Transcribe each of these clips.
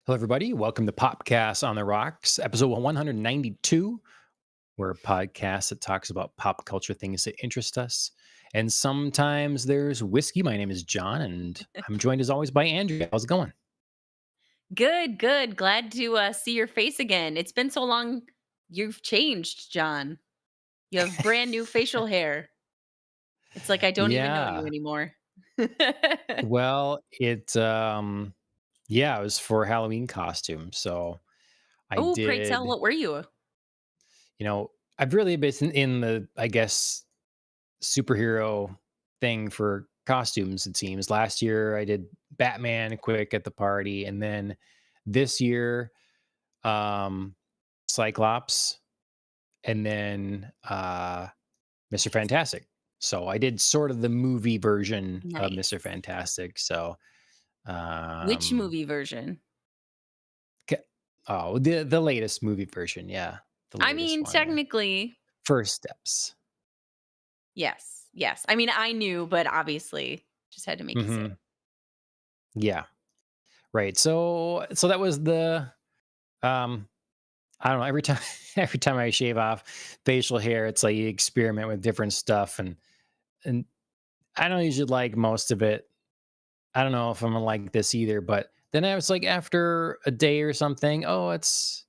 Hello, everybody. Welcome to Popcast on the Rocks, episode 192. We're a podcast that talks about pop culture things that interest us. And sometimes there's whiskey. My name is John, and I'm joined as always by Andrea. How's it going? Good, good. Glad to see your face again. It's been so long. You've changed, John. You have brand new facial hair. It's like I don't even know you Yeah. anymore. Well, it was for Halloween costume. So I Oh, pray tell, did, what were you? you know, I've really been in the, I guess, superhero thing for costumes, it seems. Last year I did Batman quick at the party, and then this year, um, Cyclops, and then Mr. Fantastic. So I did sort of the movie version of Mr. Nice. Fantastic. So Which um movie version? ca- oh, the latest movie version, yeah. The I latest mean, one, yeah. technically, First steps. yes. Yes. I mean, I knew, but obviously just had to make you say Hmm. Yeah. Right. So that was the um I don't know. Every time, every time I shave off facial hair, it's like you experiment with different stuff, and I don't usually like most of it. I don't know if I'm gonna like this either, but then I was like, after a day or something, oh, that's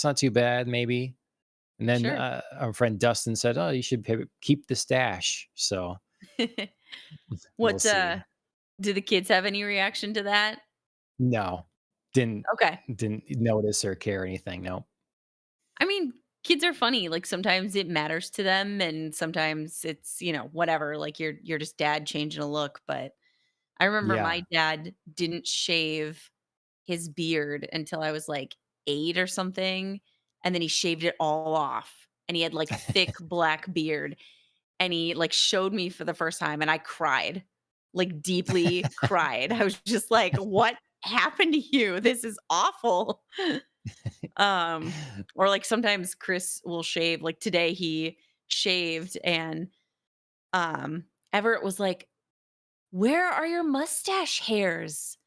not too bad, maybe. And then sure. our friend Dustin said, oh, you should keep the stash. So we'll What see. do the kids have any reaction to that? No, didn't Okay. didn't notice or care anything. No. I mean, kids are funny. Like sometimes it matters to them and sometimes it's, whatever, like you're just dad changing a look, but I remember my Yeah. dad didn't shave his beard until I was like 8 or something, and then he shaved it all off. And he had like thick black beard and he like showed me for the first time and I cried. Like deeply cried. I was just like, "What happened to you? This is awful." Um, or like sometimes Chris will shave. Like today he shaved and Everett was like, "Where are your mustache hairs?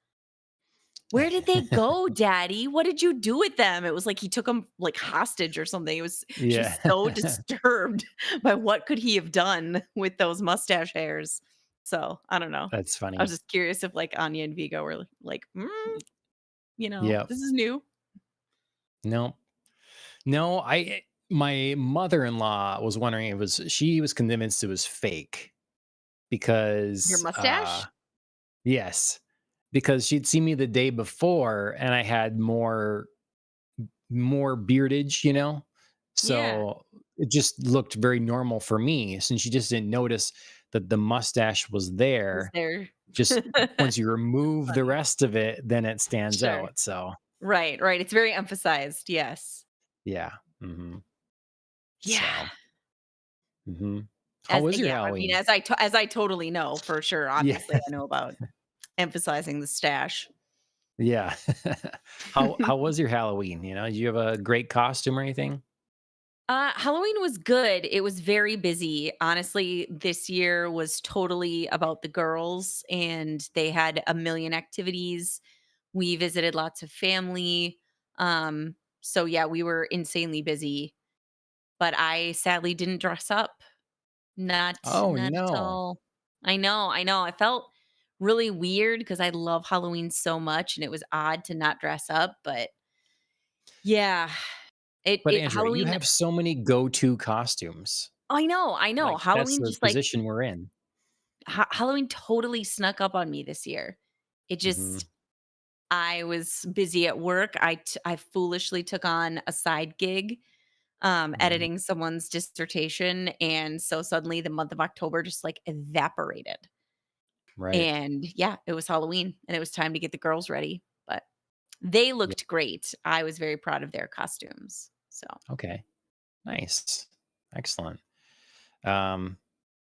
Where did they go, daddy? What did you do with them?" It was like he took them like hostage or something. It was Yeah. just so disturbed by what could he have done with those mustache hairs. So, I don't know. That's I was funny. just curious if like Anya and Vigo were like, Yeah. this is new. No. No, my mother-in-law was wondering, she was convinced it was fake Your because mustache? yes, because she'd seen me the day before and I had more beardage, Yeah. so it just looked very normal for me, since she just didn't notice that the mustache was Was there. there Just once you remove the funny. rest of it, then it stands Sure. out. So Right, right, it's very emphasized, yes. yeah. Yeah. So how As was your yeah, I mean, Halloween? as I totally know for sure, Yeah. obviously, I know about emphasizing the stash. Yeah. How was your Halloween? Did you have a great costume or anything? Halloween was good, it was very busy. Honestly, this year was totally about the girls, and they had a million activities. We visited lots of family, so yeah, we were insanely busy, but I sadly didn't dress up. Oh, Not at no. all. I know. I felt really weird because I love Halloween so much, and it was odd to not dress up, but yeah, But it Andrea, you Halloween have so many go-to costumes. I know. Like, that's Halloween the just, like position we're in. Halloween totally snuck up on me this year. It Mhm. just I was busy at work. I foolishly took on a side gig, Mhm. editing someone's dissertation, and so suddenly the month of October just, like, evaporated. Right. And yeah, it was Halloween and it was time to get the girls ready, but they Yeah. looked great. I was very proud of their costumes. So, Okay. Nice. Excellent. Um,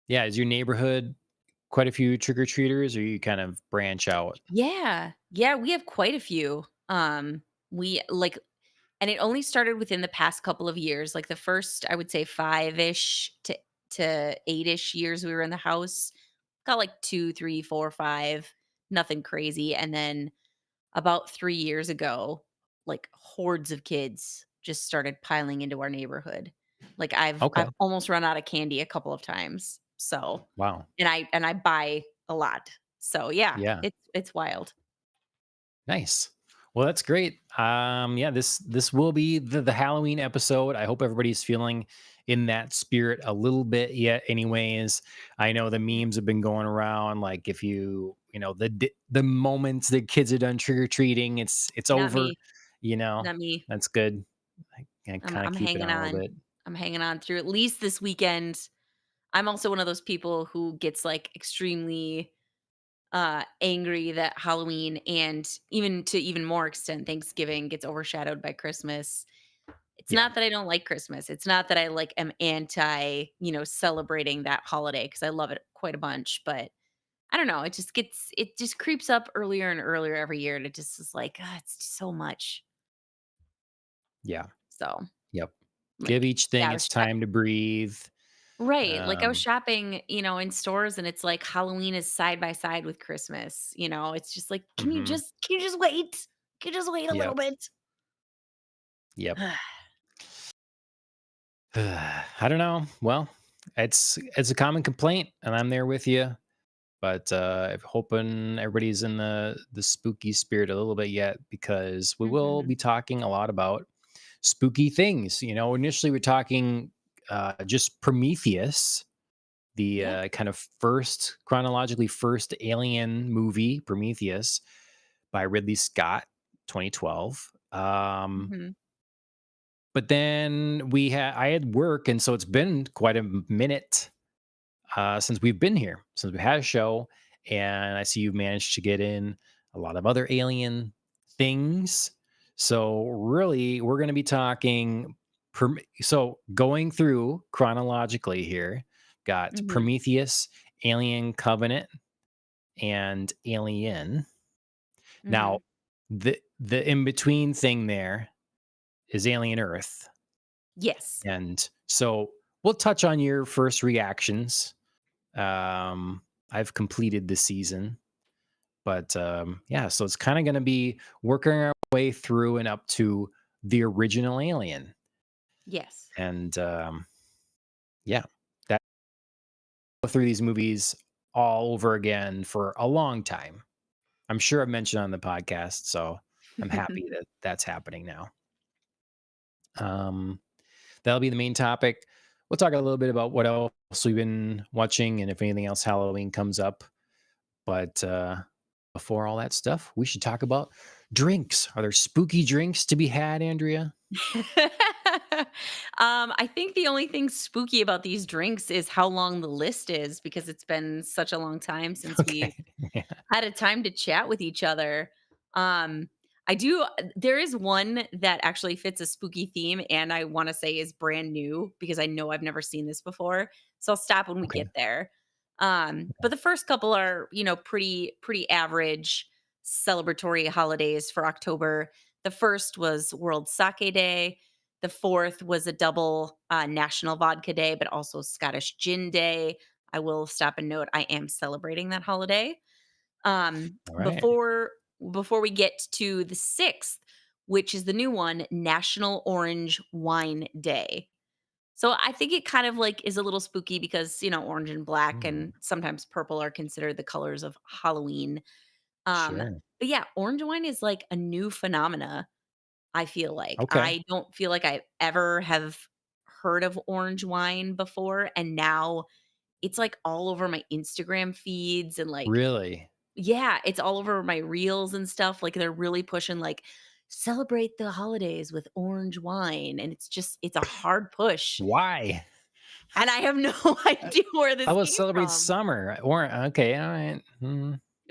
yeah, is your neighborhood quite a few trick-or-treaters, or you kind of branch out? yeah. Yeah, we have quite a few. We like and it only started within the past couple of years. Like the first, I would say 5-ish to 8-ish years we were in the house. Got like 2, 3, 4, 5, nothing crazy. And then about 3 years ago, like, hordes of kids just started piling into our neighborhood. Like, I've Okay. almost run out of candy a couple of times, so Wow. and I buy a lot. So, yeah, Yeah. it's wild. Nice. Well, that's great. Yeah, this will be the Halloween episode. I hope everybody's feeling in that spirit a little bit yet. Anyways, I know the memes have been going around. Like if the moments that kids are done trick or treating, it's Not over. me, You know, not me. that's good. I I'm kind of I'm keep it hanging on a little on. bit. I'm hanging on through at least this weekend. I'm also one of those people who gets, like, extremely, angry that Halloween and even to even more extent, Thanksgiving gets overshadowed by Christmas. It's Yeah, not that I don't like Christmas. It's not that I, like, am anti, celebrating that holiday because I love it quite a bunch, but I don't know, it just creeps up earlier and earlier every year, and it just is like, it's just so much. yeah, So, yep. Give like, each yeah, thing I its was time to breathe. right, like, I was Um, shopping, in stores, and it's like Halloween is side by side with Christmas, it's just like, mhm, can you just wait? Can you just wait a little yep, bit?" yep. I don't know. Well, it's a common complaint, and I'm there with you. But I'm hoping everybody's in the spooky spirit a little bit yet, because we will Mhm. be talking a lot about spooky things. Initially we're talking just Prometheus, the Yeah. kind of first chronologically first alien movie, Prometheus by Ridley Scott, 2012. Mhm. But then I had work, and so it's been quite a minute since we've been here, since we had a show, and I see you've managed to get in a lot of other alien things. So really, we're going to be talking. So going through chronologically here, got Mhm. Prometheus, Alien Covenant, and Alien. Now, Mhm. the in between thing there is Alien Earth. Yes. And so we'll touch on your first reactions. I've completed the season, but yeah, so it's kind of going to be working our way through and up to the original Alien. Yes. And yeah, that go through these movies all over again for a long time. I'm sure I've mentioned on the podcast, so I'm happy that that's happening now. Um, that'll be the main topic. We'll talk a little bit about what else we've been watching and if anything else Halloween comes up. But before all that stuff, we should talk about drinks. Are there spooky drinks to be had, Andrea? I think the only thing spooky about these drinks is how long the list is because it's been such a long time since we've Okay. Yeah. had a time to chat with each other. Um, I do there is one that actually fits a spooky theme and I wanna say is brand new because I know I've never seen this before, so I'll stop when we Okay. get there. But the first couple are, pretty average celebratory holidays for October. The first was World Sake Day. The fourth was a double, National Vodka Day, but also Scottish Gin Day. I will stop and note I am celebrating that holiday. Um, All right. before before we get to the 6th, which is the new one, National Orange Wine Day. So I think it kind of like is a little spooky because, orange and black Hmm. and sometimes purple are considered the colors of Halloween. Um, Sure. but yeah, orange wine is like a new phenomena, I feel like. Okay. I don't feel like I ever have heard of orange wine before and now it's like all over my Instagram feeds and like Really? yeah, it's all over my reels and stuff, like, they're really pushing, like, "Celebrate the holidays with orange wine," and it's a hard push, Why? and I have no I idea where I this will came celebrate from, summer. Or okay. All right.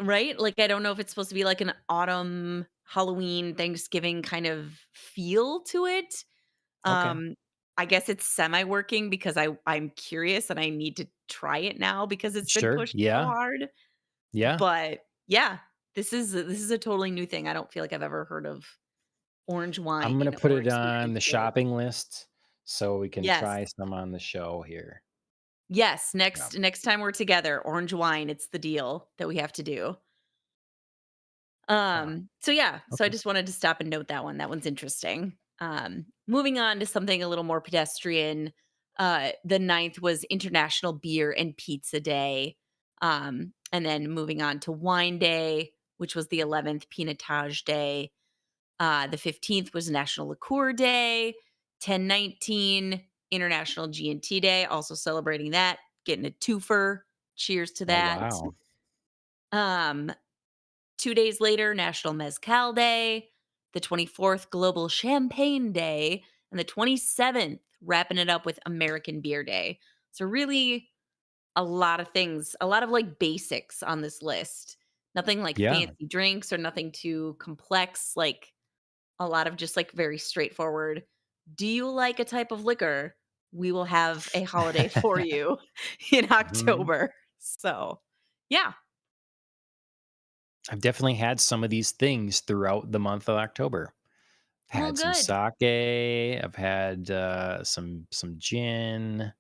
right? Like, I don't know if it's supposed to be, like, an autumn, Halloween, Thanksgiving kind of feel to it. Okay. Um, I guess it's semi-working because I'm curious and I need to try it now because it's been Sure. pushed so Yeah. hard, Yeah. but, yeah, this is a totally new thing, I don't feel like I've ever heard of orange I'm gonna wine put or it on the experienced it. shopping list so we can Yes. try some on the show here. Yes, Yeah. next time we're together, orange wine, it's the deal that we have to do. Huh. So yeah, so I Okay. just wanted to stop and note that one. That one's interesting. Moving on to something a little more pedestrian. The ninth was International Beer and Pizza Day. And then moving on to Wine Day, which was the 11th, Pinotage Day. The 15th was National Liqueur Day. 1019, International G&T Day, also celebrating that, getting a twofer. Cheers to Oh, that. wow. Um, 2 days later, National Mezcal Day, the 24th, Global Champagne Day, and the 27th, wrapping it up with American Beer Day. So, really, a lot of things, a lot of like basics on this list. Nothing like Yeah. fancy drinks or nothing too complex, like a lot of just like very straightforward. Do you like a type of liquor? We will have a holiday for you in Mhm. October. So, yeah. I've definitely had some of these things throughout the month of October. Well, Had some good. sake, I've had, some gin,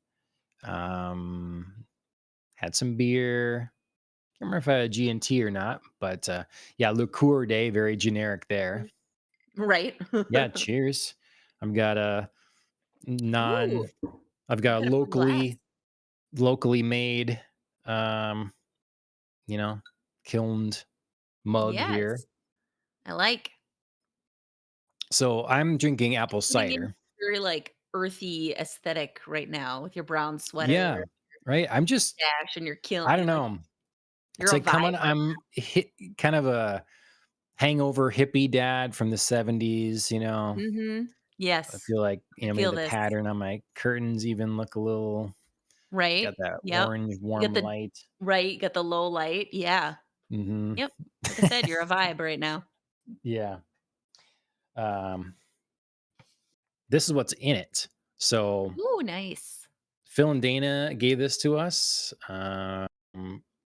um, had some beer. Can't remember if I had G&T or not, but, yeah, liqueur day, very generic there. Right. Yeah, cheers. I've got a Ooh, non I've you got a got a fun glass. locally made, um, you know, kilned mug here. Yes, I like So I'm drinking apple getting in cider. very, like, earthy aesthetic right now with your brown Yeah, sweater, right? dash, and your kiln I don't you're like, know. you're It's a like vibe coming right I'm kind of a hangover hippie dad from the '70s, you know? Mhm. I Yes, feel like, I maybe feel the this. pattern on my curtains even look a little got Right? that Yep. orange You warm got the light. right, you got the low light, yeah. Mhm. Yep. Like I said, you're a vibe right now. Yeah. Um, this is what's in it. So, Ooh, nice. Phil and Dana gave this to us,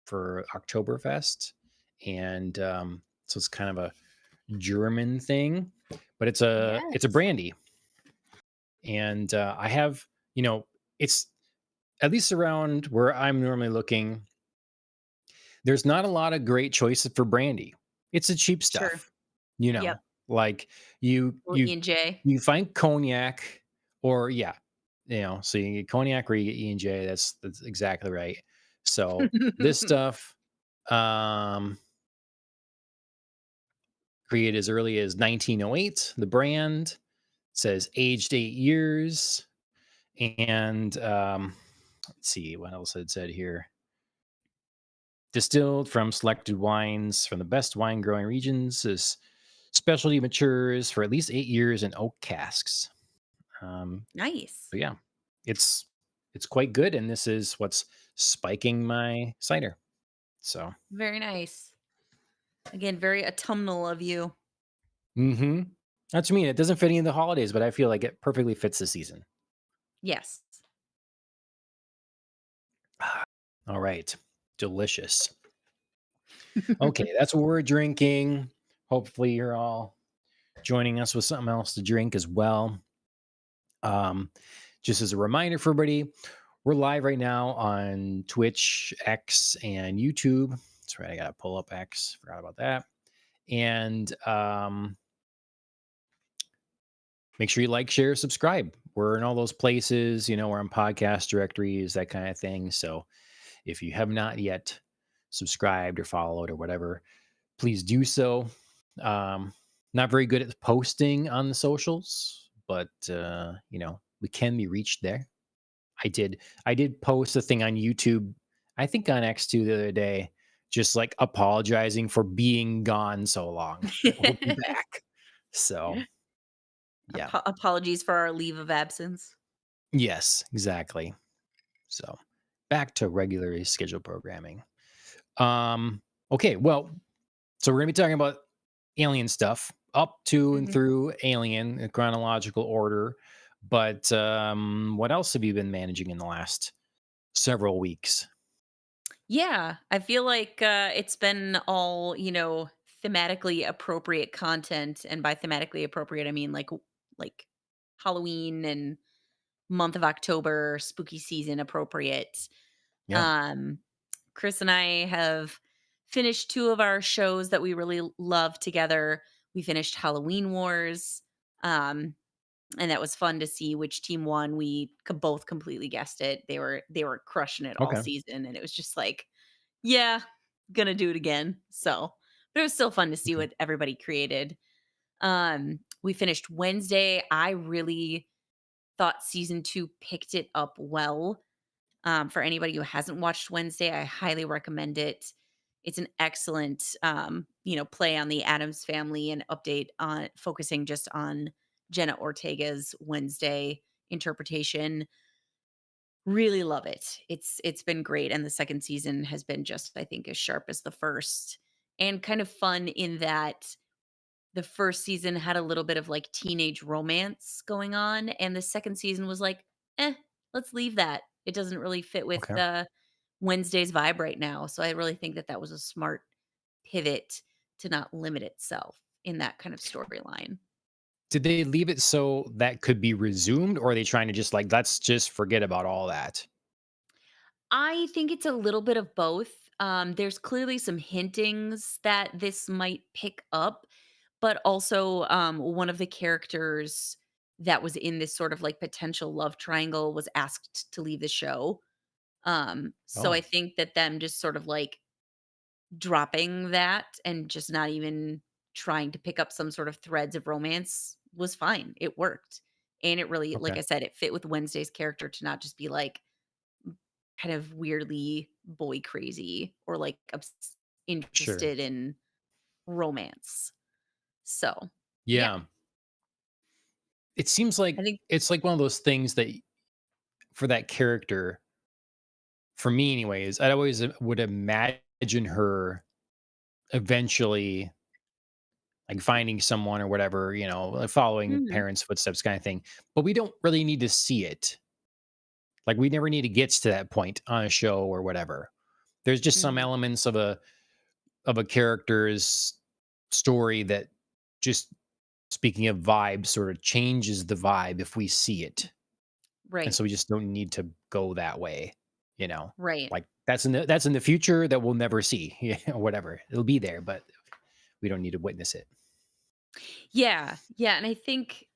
for Oktoberfest, and, so it's kind of a German thing, but it's a Yes. brandy, and, I have it's at least around where I'm normally looking, there's not a lot of great choices for brandy. It's the cheap Sure. stuff, you know, Yep. like you Little you E&J. you find cognac or yeah, so you get cognac or you get E&J. That's exactly right. So this stuff, um, created as early as 1908. The brand says aged 8 years, and let's see what else it said here. Distilled from selected wines from the best wine growing regions, this specialty matures for at least 8 years in oak casks. Um, Nice. so yeah, it's it's quite good, and this is what's spiking my cider. So, Very nice. Again, very autumnal of you. hmm that's me. It doesn't fit any of the holidays, but I feel like it perfectly fits the season. Yes. All right, delicious. Okay, that's what we're drinking. Hopefully, you're all joining us with something else to drink as well. Um, just as a reminder for everybody, we're live right now on Twitch, X, and YouTube. That's right. I got to pull up X. Forgot about that. And make sure you like, share, subscribe. We're in all those places. We're on podcast directories, that kind of thing. So if you have not yet subscribed or followed or whatever, please do so. Um, Not very good at posting on the socials, but we can be reached there. I did post a thing on YouTube, I think on X2 the other day, just like apologizing for being gone so long. We'll be back. So yeah. Apologies for our leave of absence. Yes, exactly. So back to regularly scheduled programming. Um, okay, well, so we're gonna be talking about alien stuff up to and Mhm. through Alien in chronological order. But what else have you been managing in the last several weeks? Yeah, I feel like, it's been all, thematically appropriate content, and by thematically appropriate, I mean, like Halloween and month of October, spooky season appropriate. Yeah. Um, Chris and I have finished 2 of our shows that we really love together. We finished Halloween Wars, um, and that was fun to see which team won. We both completely guessed it. They were crushing it all Okay. season, and it was just like, "Yeah, gonna do it again." So, but it was still fun to see Okay. what everybody created. We finished Wednesday. I really thought season 2 picked it up well. For anybody who hasn't watched Wednesday, I highly recommend it. It's an excellent, play on the Adams family and update on focusing just on Jenna Ortega's Wednesday interpretation. Really love it. It's been great, and the second season has been just, I think, as sharp as the first, and kind of fun in that the first season had a little bit of, like, teenage romance going on, and the second season was like, "Eh, let's leave that. It doesn't really fit with, Okay. Wednesday's vibe right now." So I really think that that was a smart pivot to not limit itself in that kind of storyline. Did they leave it so that could be resumed, or are they trying to just like, let's just forget about all that? I think it's a little bit of both. There's clearly some hintings that this might pick up, but also one of the characters that was in this sort of like potential love triangle was asked to leave the show. So I Oh, think that them just sort of like dropping that and just not even trying to pick up some sort of threads of romance was fine. It worked. And it really, like okay. I said, it fit with Wednesday's character to not just be like, kind of weirdly boy crazy or like Sure. interested in romance. So, yeah, Yeah. It seems I like think it's like one of those things that for that character, for me anyways, I always would imagine her eventually like finding someone or whatever, like following mhm, parents' footsteps kind of thing. But we don't really need to see it. Like we never need to get to that point on a show or whatever. There's just some mhm, elements of a character's story that just speaking of vibe sort of changes the vibe if we see it. And right, so we just don't need to go that way, you know. right. Like that's in the future that we'll never see. Yeah, whatever. It'll be there, but we don't need to witness it. Yeah, yeah, and I think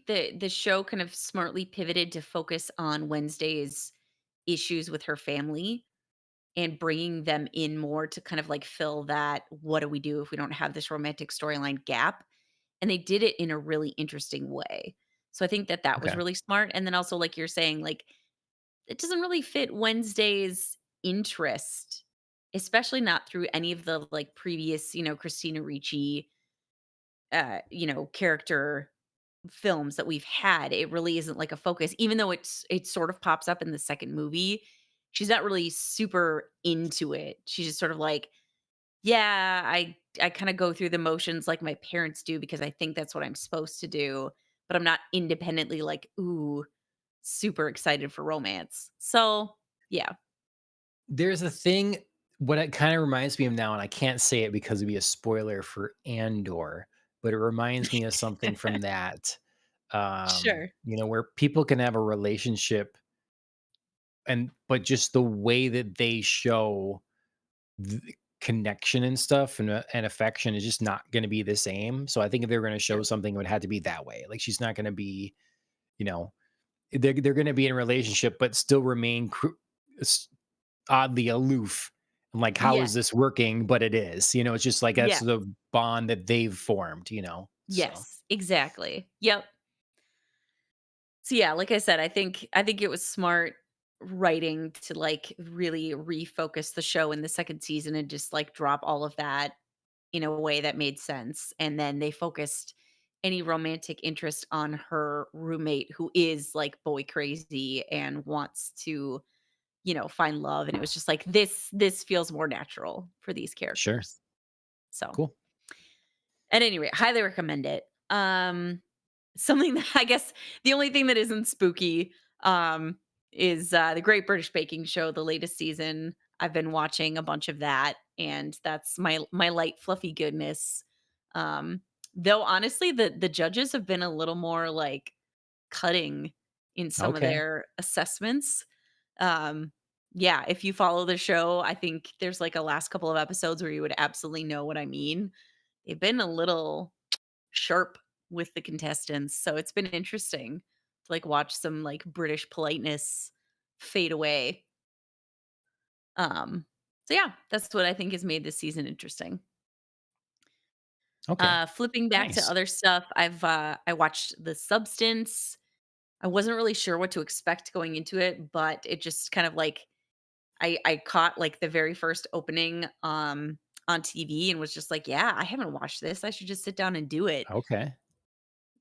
the show kind of smartly pivoted to focus on Wednesday's issues with her family and bringing them in more to kind of like fill that what do we do if we don't have this romantic storyline gap? And they did it in a really interesting way. So I think that that was Okay. really smart, and then also like you're saying, like, it doesn't really fit Wednesday's interest, especially not through any of the, like, previous, Christina Ricci, character films that we've had. It really isn't like a focus, even though it sort of pops up in the second movie. She's not really super into it. She's just sort of like, yeah, I kinda go through the motions like my parents do because I think that's what I'm supposed to do, but I'm not independently like, "Ooh, super excited for romance." So, yeah. There's a thing what it kind of reminds me of now, and I can't say it because it'd be a spoiler for Andor, but it reminds me of something from that. Sure. Where people can have a relationship and but just the way that they show the connection and stuff and affection is just not going to be the same. So I think if they were going to show Sure. something, it would have to be that way. Like she's not going to be, you know, they're going to be in a relationship, but still remain oddly aloof. And like, how is Yes. this working? But it is, it's just like that's Yes. the bond that they've formed. So Yes. Exactly. Yep. So, yeah, like I said, I think it was smart writing to, like, really refocus the show in the second season and just, like, drop all of that in a way that made sense, and then they focused any romantic interest on her roommate who is, like, boy crazy and wants to, find love, and it was just like, this feels more natural for these sure. characters. So, Cool. at any rate, highly recommend it. Something that I guess the only thing that isn't spooky, is, the Great British Baking Show, the latest season. I've been watching a bunch of that, and that's my light, fluffy goodness. Um, though honestly, the judges have been a little more, like, cutting in some of Okay. their assessments. Um, Yeah, if you follow the show, I think there's, like, a last couple of episodes where you would absolutely know what I mean. They've been a little sharp with the contestants, so it's been interesting to, like, watch some, like, British politeness fade away. Um, so yeah, that's what I think has made this season interesting. Okay. Flipping back to Nice. other stuff, I watched The Substance. I wasn't really sure what to expect going into it, but it just kind of like I caught like the very first opening on TV and was just like, "Yeah, I haven't watched this. I should just sit down and do it." Okay.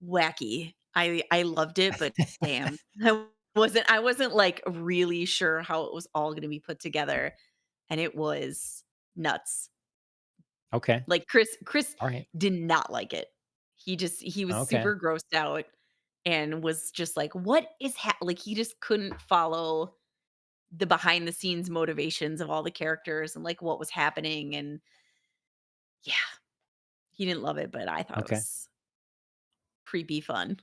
Wacky. I loved it, but damn. I wasn't like really sure how it was all going to be put together, and it was nuts. Okay. Like, Chris All right. did not like it. He was Okay. super grossed out and was just like, "What is like, he just couldn't follow the behind the scenes motivations of all the characters and, like, what was happening, and yeah, he didn't love it, but I thought it Okay. was creepy fun.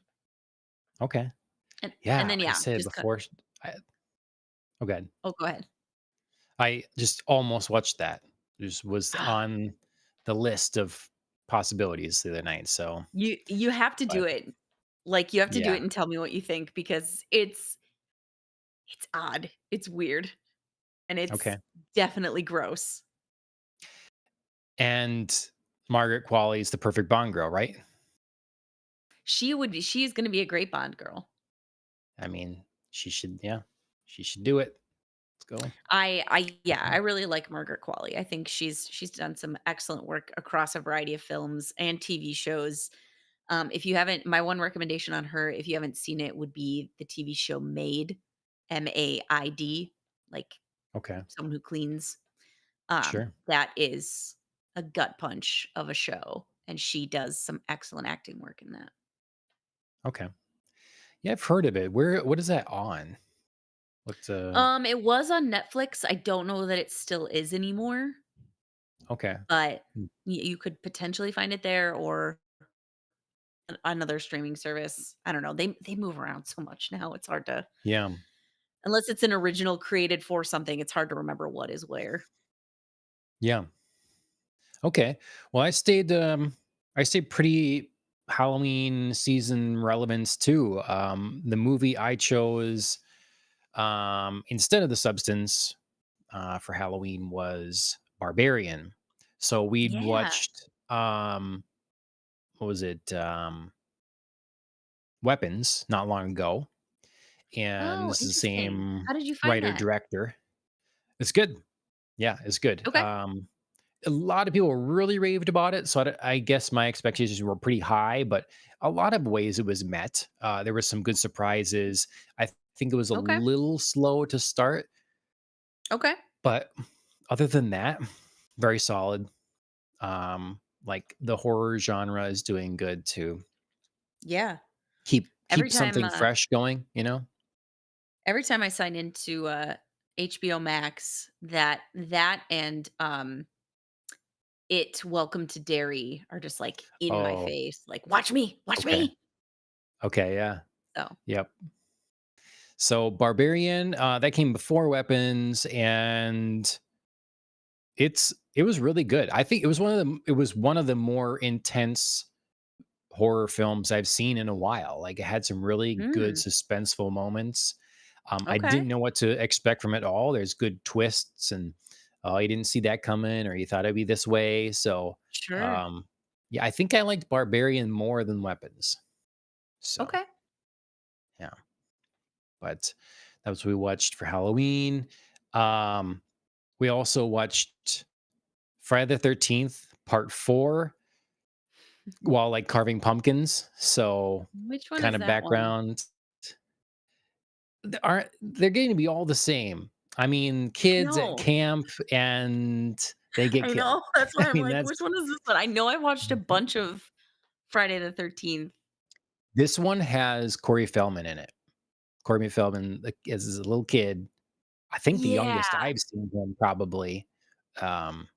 Okay. And Yeah, then, like I yeah, said just cut before, I oh, good. oh, go ahead. I just almost watched that. Just was on the list of possibilities the other night, so You have to do but it. Like, you have to do yeah, it and tell me what you think because it's odd, it's weird, and it's okay. definitely gross. And Margaret Qualley's the perfect Bond girl, right? She's gonna be a great Bond girl. I mean, she should do it. Let's go. Yeah, I really like Margaret Qualley. I think she's done some excellent work across a variety of films and TV shows. If you haven't my one recommendation on her, if you haven't seen it, would be the TV show Maid, Maid, like Okay, someone who cleans. sure. That is a gut punch of a show, and she does some excellent acting work in that. Okay. Yeah, I've heard of it. What is that on? What's It was on Netflix. I don't know that it still is anymore, okay. but Hmm, you could potentially find it there or another streaming service. I don't know. They move around so much now. It's hard to yeah. unless it's an original created for something, it's hard to remember what is where. Yeah. Okay. Well, I stayed pretty Halloween season relevance too. The movie I chose instead of The Substance for Halloween was Barbarian. So we'd Yeah. watched what was it? Weapons not long ago, and Oh, this is the interesting. same How did you find writer that? director. It's good. Yeah, it's good. Okay. A lot of people really raved about it, so I guess my expectations were pretty high, but a lot of ways it was met. There were some good surprises. I think it was a Okay. little slow to start, Okay. but other than that, very solid. Like the horror genre is doing good to Yeah. Every keep time something fresh going. You know? every time I sign into HBO Max, that and it Welcome to Dairy are just like in my Oh, face. Like, watch me, watch okay, me. okay, yeah, So yep. So Barbarian, that came before Weapons, and it was really good. I think it was one of the more intense horror films I've seen in a while. Like it had some really good mm, suspenseful moments. I okay. didn't know what to expect from it all. There's good twists, and you didn't see that coming, or you thought it'd be this way. So, Sure. um, yeah, I think I liked Barbarian more than Weapons. So, Okay. yeah, but that was what we watched for Halloween. Um, we also watched Friday the 13th, part 4, while, like, carving pumpkins. So, Which one kind is of that one? background. They're getting to be all the same. I mean, I kids at know. camp and they get I killed. know. That's I why I'm mean, like, that's which one is this one? I know I watched a bunch of Friday the 13th. this one has Corey Feldman in it. Corey Feldman, like, as a little kid. I think the Yeah. youngest I've seen him probably, um,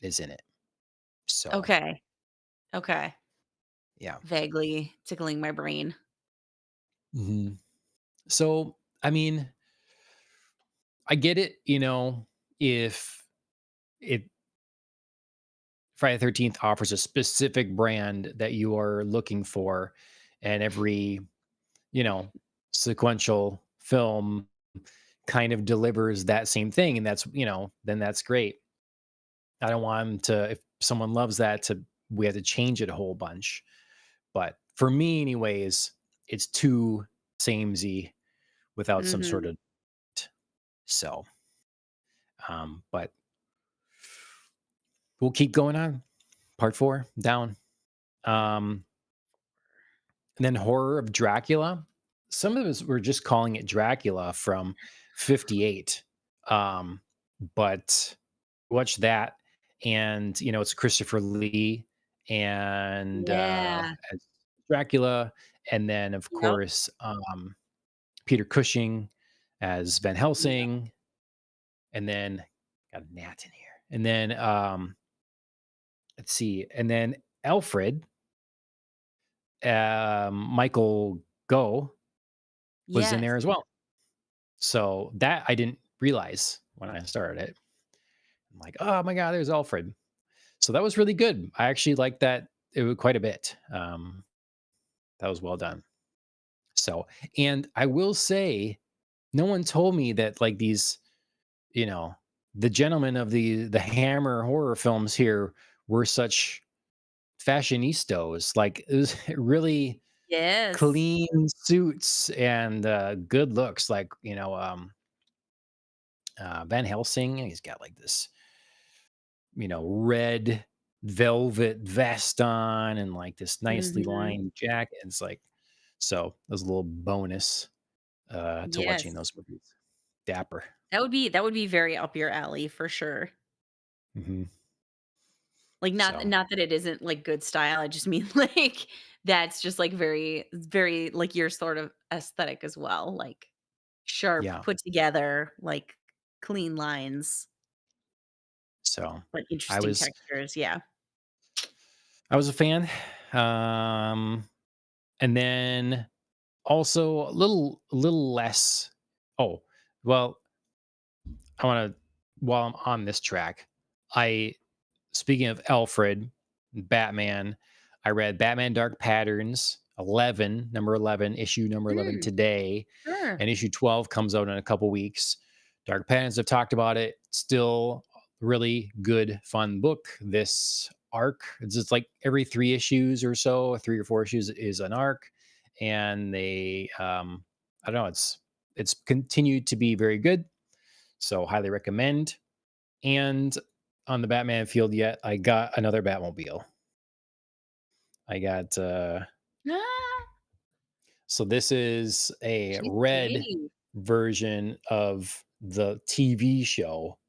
is in it. So, Okay. Okay. yeah. Vaguely tickling my brain. Mhm. So, I mean, I get it, if it Friday the 13th offers a specific brand that you are looking for, and every, you know, sequential film kind of delivers that same thing, and then that's great. I don't want 'em to if someone loves that to we have to change it a whole bunch. But for me anyways, it's too samey without some sort Mhm. of so, but we'll keep going on. Part 4, down. Um, and then Horror of Dracula. Some of us were just calling it Dracula from '58. Um, but watch that, and, it's Christopher Lee and, Yeah. as Dracula, and then, of Yep. course, Peter Cushing as Van Yep. Helsing, and then got a gnat in here, and then, let's see, and then Alfred, Michael Gough was in Yes. there as well. So that I didn't realize when I started it. I'm like, "Oh my god, there's Alfred." So that was really good. I actually liked that it was quite a bit. That was well done. So, and I will say, no one told me that like these, you know, the gentlemen of the Hammer horror films here were such fashionistas. Like it was really Yes. clean suits and good looks. Like Van Helsing, he's got like this, red velvet vest on and like this nicely Mhm. lined jacket. It's like, so there's a little bonus to watching Yes. those movies. Dapper. That would be very up your alley for sure. Hmm. Like, not So not that it isn't, like, good style, I just mean, like, that's just, like, very, like, your sort of aesthetic as well, like, sharp, yeah, put together, like, clean lines, so but I interesting was textures, yeah. I was a fan. Um, and then also a little less. Oh, well, I want to while I'm on this track, I speaking of Alfred, Batman, I read Batman Dark Patterns 11, number 11, issue number 11 Mm, today, sure. and issue 12 comes out in a couple weeks. Dark Patterns, I've talked about it. Still really good, fun book. This arc, it's just like every 3 issues or so, 3 or 4 issues is an arc. And I don't know, it's continued to be very good. So highly recommend. And on the Batman field yet, I got another Batmobile. I got Ah, so this is a red juicy. version of the TV show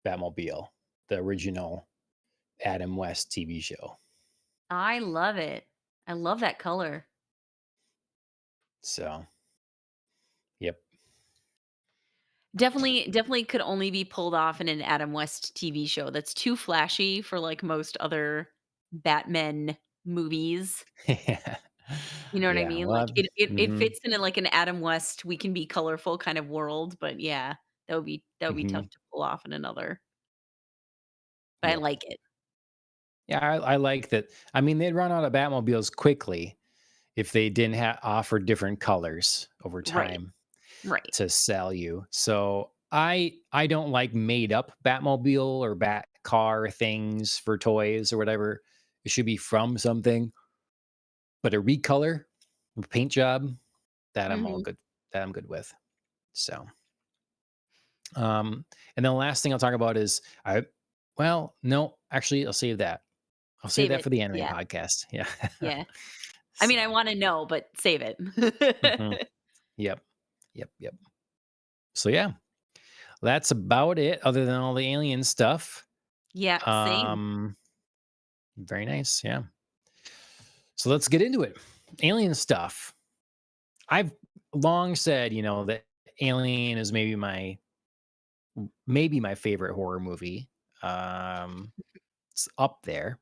Batmobile, the original Adam West TV show. I love it. I love that color. So, yep. Definitely could only be pulled off in an Adam West TV show that's too flashy for, like, most other Batman movies. Yeah. You know what I Yeah, mean? Like, well, it mhm, fits in, like, an Adam West, we can be colorful kind of world, but yeah, that would be tough mhm, to pull off in another, but I yep. like it. Yeah, I like that. I mean, they'd run out of Batmobiles quickly if they didn't offer different colors over Right, time right. to sell you. So I don't like made up Batmobile or Bat car things for toys or whatever. It should be from something, but a recolor, a paint job, that I'm all Mhm. good. That I'm good with. So, and then the last thing I'll talk about is well, no, actually, I'll save that. I'll save Save that it. for the anime Yeah, podcast. Yeah. yeah. I mean, I So, wanna know, but save it. mhm. Yep, yep. So yeah, that's about it. Other than all the alien stuff. Yeah, same. Um, Very nice. Yeah. So let's get into it. Alien stuff. I've long said, that Alien is maybe my favorite horror movie. It's up there.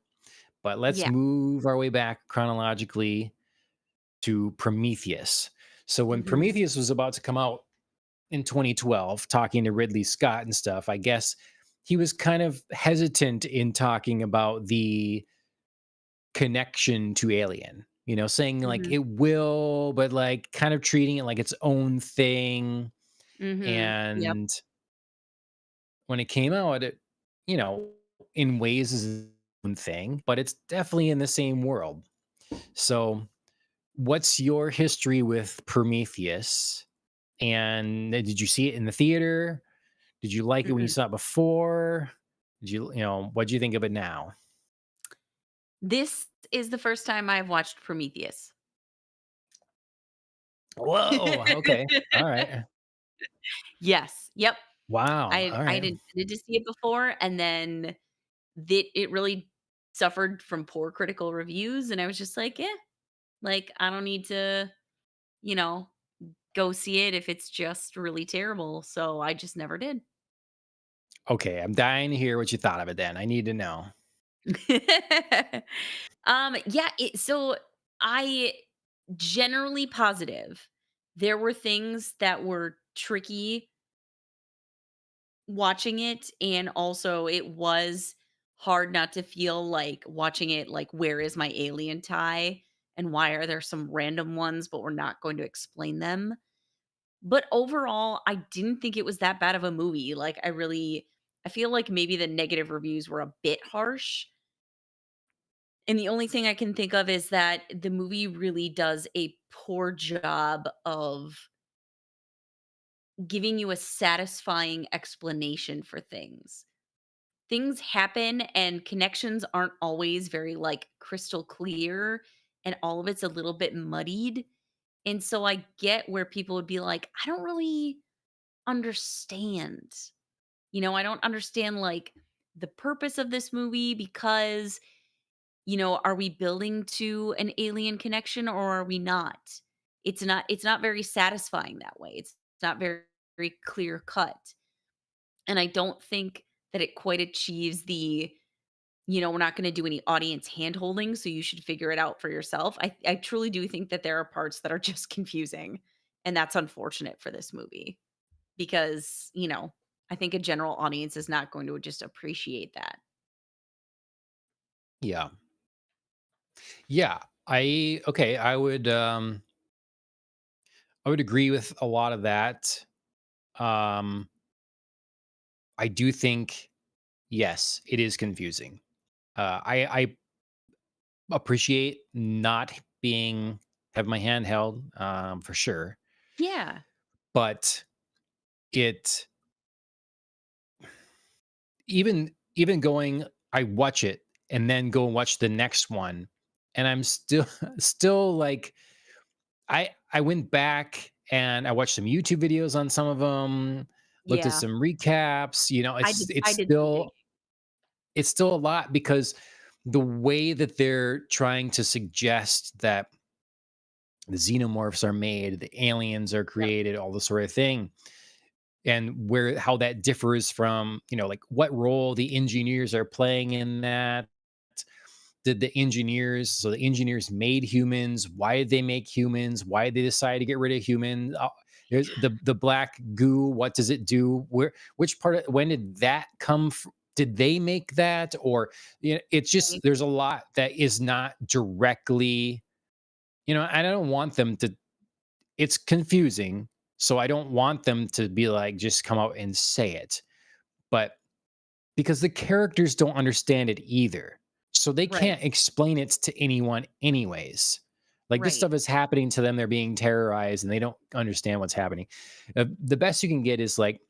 But let's Yeah. move our way back chronologically to Prometheus. So when Mhm. Prometheus was about to come out, in 2012 talking to Ridley Scott and stuff, I guess he was kind of hesitant in talking about the connection to Alien, saying like Mhm. it will, but like kind of treating it like its own thing. Mhm. Yep. And when it came out, it, you know, in ways is its own thing, but it's definitely in the same world. So, what's your history with Prometheus? And did you see it in the theater? Did you like it when you Mm-mm. saw it before? What do you think of it now? This is the first time I've watched Prometheus. Whoa. Okay. All right. Yes. Yep. Wow. All I'd right. intended to see it before, and then it really suffered from poor critical reviews, and I was just like, "Yeah, like, I don't need to, you know, go see it if it's just really terrible." So I just never did. Okay. I'm dying to hear what you thought of it then. I need to know. Yeah, so I generally positive. There were things that were tricky watching it, and also it was hard not to feel like watching it like, where is my alien tie? And why are there some random ones, but we're not going to explain them? But overall, I didn't think it was that bad of a movie. Like, I feel like maybe the negative reviews were a bit harsh. And the only thing I can think of is that the movie really does a poor job of giving you a satisfying explanation for things. Things happen and connections aren't always very like crystal clear, and all of it's a little bit muddied. And so I get where people would be like, I don't really understand. I don't understand like the purpose of this movie because, are we building to an alien connection or are we not? It's not very satisfying that way. It's not very clear cut. And I don't think that it quite achieves we're not going to do any audience handholding, so you should figure it out for yourself. I truly do think that there are parts that are just confusing, and that's unfortunate for this movie because, I think a general audience is not going to just appreciate that. Yeah. Yeah. Okay, I would agree with a lot of that. Um I do think yes, it is confusing. I appreciate not being have my hand held, for sure, Yeah. but it even going I watch it and then go and watch the next one, and I'm still still like I went back and I watched some YouTube videos on some of them, looked at Yeah. some recaps, I did the same. it's still a lot because the way that they're trying to suggest that the xenomorphs are made, the aliens are Yep. created, all this sort of thing, and where how that differs from, like what role the engineers are playing in that. Did the engineers so the engineers made humans? Why did they make humans? Why did they decide to get rid of humans? There's the black goo. What does it do? Which part of when did that come from? Did they make that? Or it's just Right. there's a lot that is not directly, I don't want them to it's confusing. So I don't want them to be like just come out and say it. But because the characters don't understand it either. So they Right. can't explain it to anyone, anyways. Like this Right. stuff is happening to them. They're being terrorized and they don't understand what's happening. The best you can get is like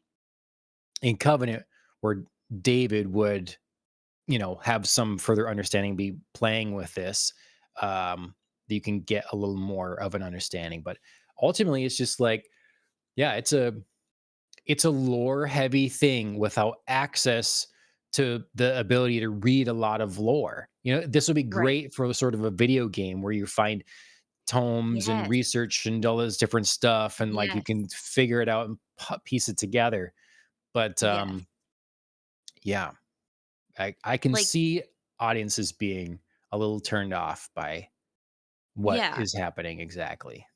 in Covenant, where David would, have some further understanding, be playing with this. That you can get a little more of an understanding. But ultimately, it's just like, yeah, it's a lore heavy thing without access to the ability to read a lot of lore. This would be Right. great for sort of a video game where you find tomes and Yes. research and all this different stuff, and like you Yes. can figure it out and piece it together. But Yes. yeah, I can Like, see audiences being a little turned off by what yeah. is happening exactly.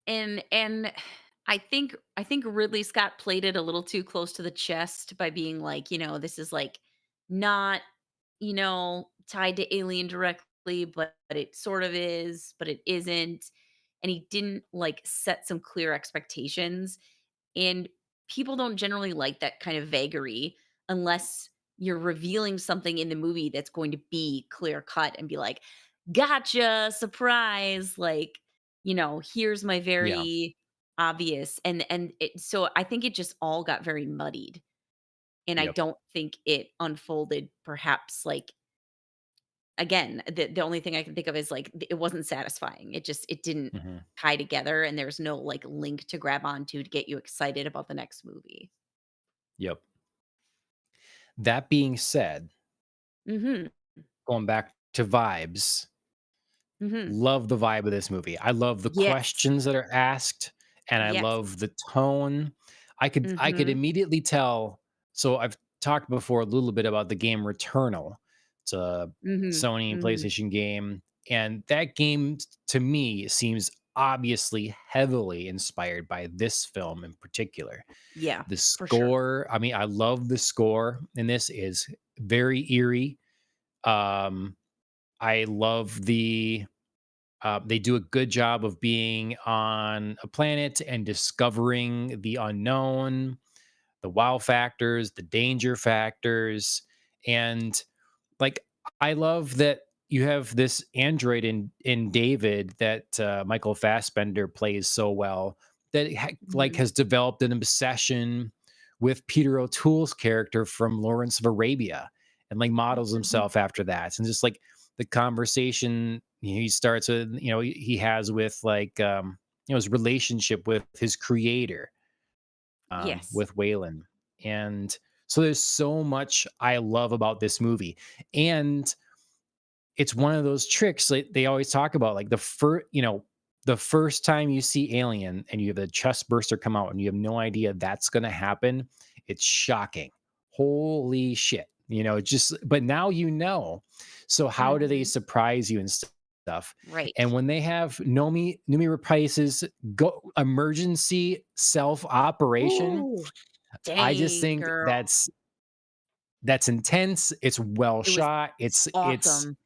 And I think Ridley Scott played it a little too close to the chest by being like, this is like not, tied to Alien directly, but it sort of is, but it isn't. And he didn't like set some clear expectations. And people don't generally like that kind of vagary unless you're revealing something in the movie that's going to be clear cut and be like, gotcha, surprise. Like, here's my Yeah. very obvious. So I think it just all got very muddied. And I Yep. don't think it unfolded perhaps like again, the only thing I can think of is like it wasn't satisfying. It didn't Mhm. tie together and there's no like link to grab onto to get you excited about the next movie. Yep. That being said, Mhm. going back to vibes, Mhm. love the vibe of this movie. I love the Yes. questions that are asked, and I Yes. love the tone. I could Mhm. immediately tell. So I've talked before a little bit about the game Returnal. It's a Mhm. Sony and Mhm. PlayStation game, and that game to me seems obviously heavily inspired by this film in particular. Yeah, The for sure. score, I mean, I love the score, and this is very eerie. Um, I love they do a good job of being on a planet and discovering the unknown, the wow factors, the danger factors. And like, I love that you have this android in David that Michael Fassbender plays so well that like Mhm. has developed an obsession with Peter O'Toole's character from Lawrence of Arabia and like models Mhm. himself after that. And just like the conversation he starts with, he has with like his relationship with his creator, Yes. with Waylon. And so there's so much I love about this movie. And it's one of those tricks like they always talk about, like the first time you see Alien and you have a chest burster come out and you have no idea that's going to happen, it's shocking. Holy shit. Just but now So how do they Mhm. surprise you and stuff? And Right. when they have Numi Rapace's go emergency self operation, Ooh, I just dang, think girl. that's intense. It's well It was shot. It's awesome.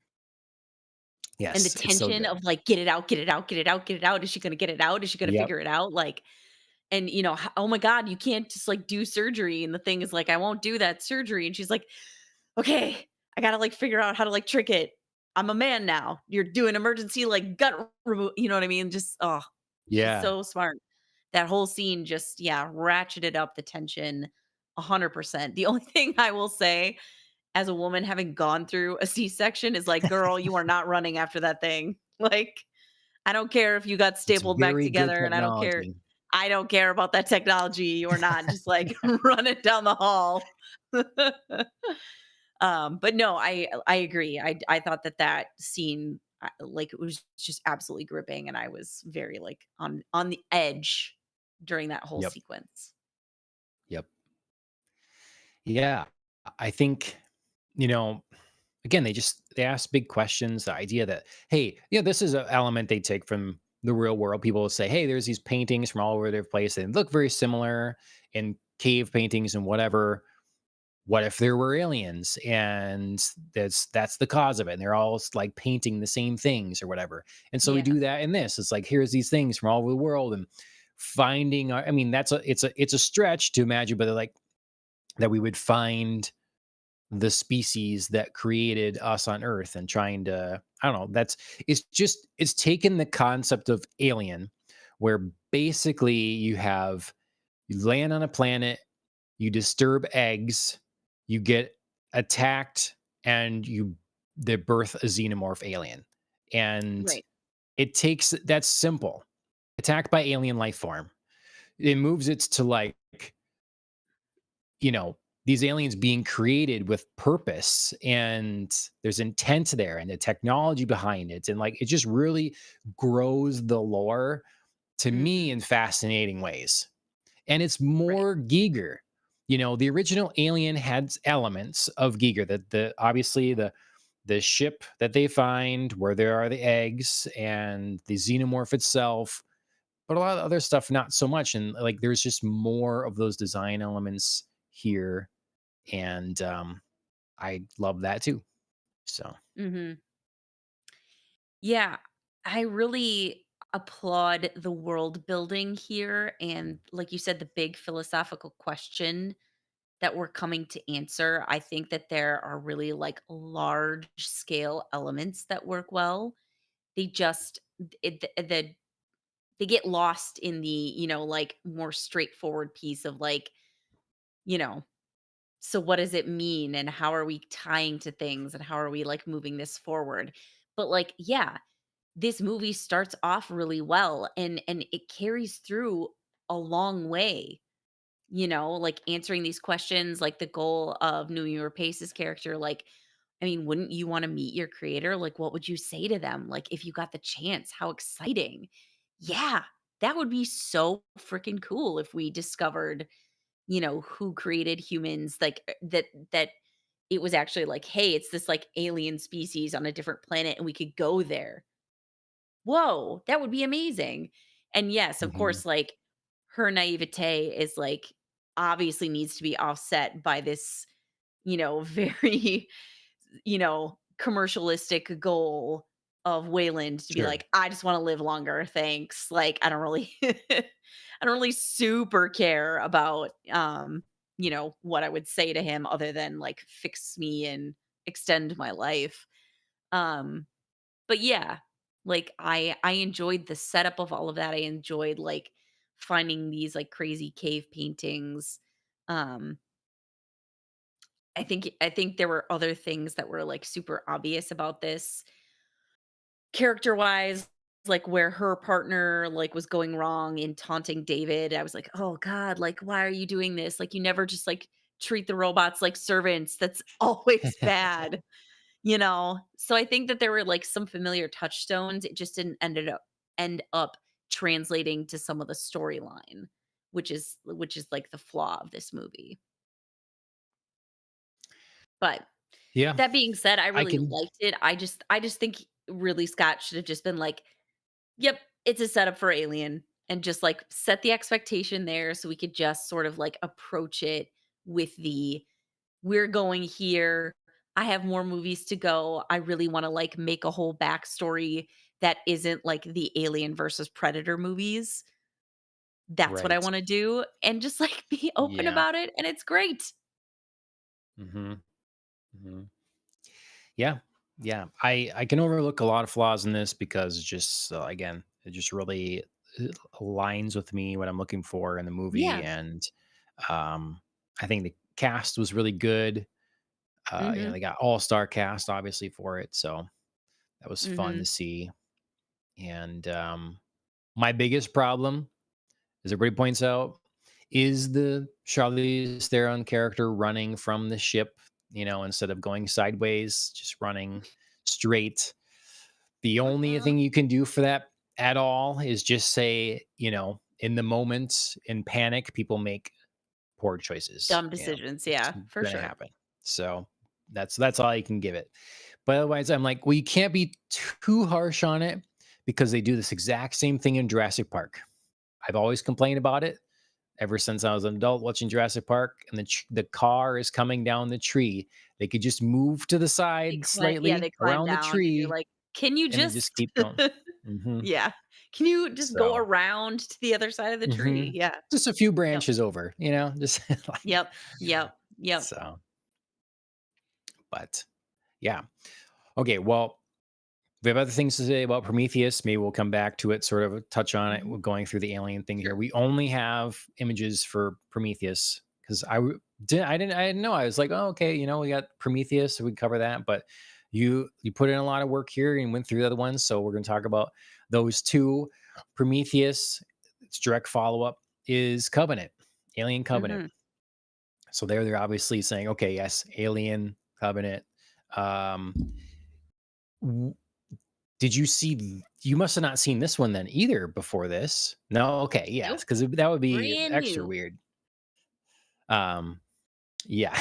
And the yes, it's so tension good. of like, get it out, get it out, get it out, get it out. Is she gonna get it out? Is she gonna Yep. figure it out? Like, and oh my God, you can't just like do surgery. And the thing is like, I won't do that surgery. And she's like, okay, I gotta like figure out how to like trick it. I'm a man now. You're doing emergency like gut remove. You know what I mean? Just she's Yeah. so smart. That whole scene just ratcheted up the tension 100%. The only thing I will say as a woman having gone through a C-section is like, girl, you are not running after that thing. Like, I don't care if you got It's stapled back very good together, and technology. I don't care about that technology. You are not just like run it down the hall. But no, I agree. I thought that scene like it was just absolutely gripping, and I was very like on the edge during that whole Yep. sequence. Yep. Yeah. I think, you know, again, they ask big questions. The idea that, hey, this is an element they take from the real world. People will say, hey, there's these paintings from all over their place and look very similar in cave paintings and whatever. What if there were aliens and that's the cause of it? And they're all like painting the same things or whatever. And so we Yeah. do that in this. It's like here's these things from all over the world and finding I mean, it's a stretch to imagine, but they're like that we would find the species that created us on Earth and trying to, I don't know, it's taken the concept of alien, where basically you land on a planet, you disturb eggs, you get attacked, and they birth a xenomorph alien. And Right. that's simple. Attacked by alien life form. It moves it to like, you know, these aliens being created with purpose and there's intent there and the technology behind it. And like it just really grows the lore to me Mhm. in fascinating ways. And it's Right. more Giger. The original Alien had elements of Giger. The obviously the ship that they find where there are the eggs and the xenomorph itself. but a lot of other stuff not so much. And like there's just more of those design elements here, and I love that too. So Mhm. Yeah, I really applaud the world building here and like you said the big philosophical question that we're coming to answer. I think that there are really like large scale elements that work well. They just they get lost in the, like more straightforward piece of like, you know, so what does it mean and how are we tying to things and how are we like moving this forward? But like, yeah, this movie starts off really well and it carries through a long way, like answering these questions, like the goal of Numi Pace's character, like, I mean, wouldn't you want to meet your creator? Like, what would you say to them? Like, if you got the chance, how exciting. Yeah, that would be so freaking cool if we discovered, who created humans, like that it was actually like, hey, it's this like alien species on a different planet and we could go there. Whoa, that would be amazing. And yes, of mhm, course, like her naivete is like obviously needs to be offset by this, very, commercialistic goal of Wayland to be sure. like, I just want to live longer. Thanks. Like, I don't really, I don't really super care about, what I would say to him other than like fix me and extend my life. Um, but yeah, like I enjoyed the setup of all of that. I enjoyed like finding these like crazy cave paintings. Um I think there were other things that were like super obvious about this character-wise, like where her partner like was going wrong in taunting David. I was like, "Oh god, like why are you doing this? Like you never just like treat the robots like servants. That's always bad." So I think that there were like some familiar touchstones. It just didn't end up translating to some of the storyline, which is like the flaw of this movie. But Yeah, that being said, I I really can. liked it. I just think really Scott should have just been like, "Yep, it's a setup for Alien," and just like set the expectation there so we could just sort of like approach it with the we're going here. I have more movies to go. I really want to like make a whole backstory that isn't like the Alien versus Predator movies. That's what I Right. want to do and just like be open Yeah. about it and it's great. Mhm, mhm. Yeah, yeah. I can overlook a lot of flaws in this because it's just again, it just really aligns with me what I'm looking for in the movie, Yeah. and um, I think the cast was really good. Mhm. They got all star cast obviously for it, so that was fun to Mhm. see. And my biggest problem, as everybody points out, is the Charlize Theron character running from the ship, instead of going sideways, just running straight. The only Mhm. thing you can do for that at all is just say, in the moment, in panic, people make poor choices. Dumb decisions, It's yeah, for gonna sure. happen. So that's all you can give it. But otherwise, I'm like, well, you can't be too harsh on it because they do this exact same thing in Jurassic Park. I've always complained about it ever since I was an adult watching Jurassic Park, and the car is coming down the tree. They could just move to the side They slightly climb around the down and you're tree, like, "Can you and they just just" keep going. Hmm. Yeah. "Can you just go So, around to the other side of the hmm tree?" Yeah. just a few Yep. branches over, just like Yep. Yep. Yep. so. But yeah, okay. Well, we have other things to say about Prometheus. Maybe we'll come back to it, sort of touch on it. Mhm. We're going through the alien thing here. Sure. We only have images for Prometheus because I didn't know. I was like, oh, okay, we got Prometheus, so we cover that. But you put in a lot of work here and went through the other ones, so we're going to talk about those two. Prometheus, its direct follow up is Covenant, Alien Covenant. Mhm. So they're obviously saying, okay, yes, Alien Covenant. Um, did you see you must have not seen this one then either before this? No? Okay, yes, Nope. because that would be Brand extra new. weird. Um, yeah.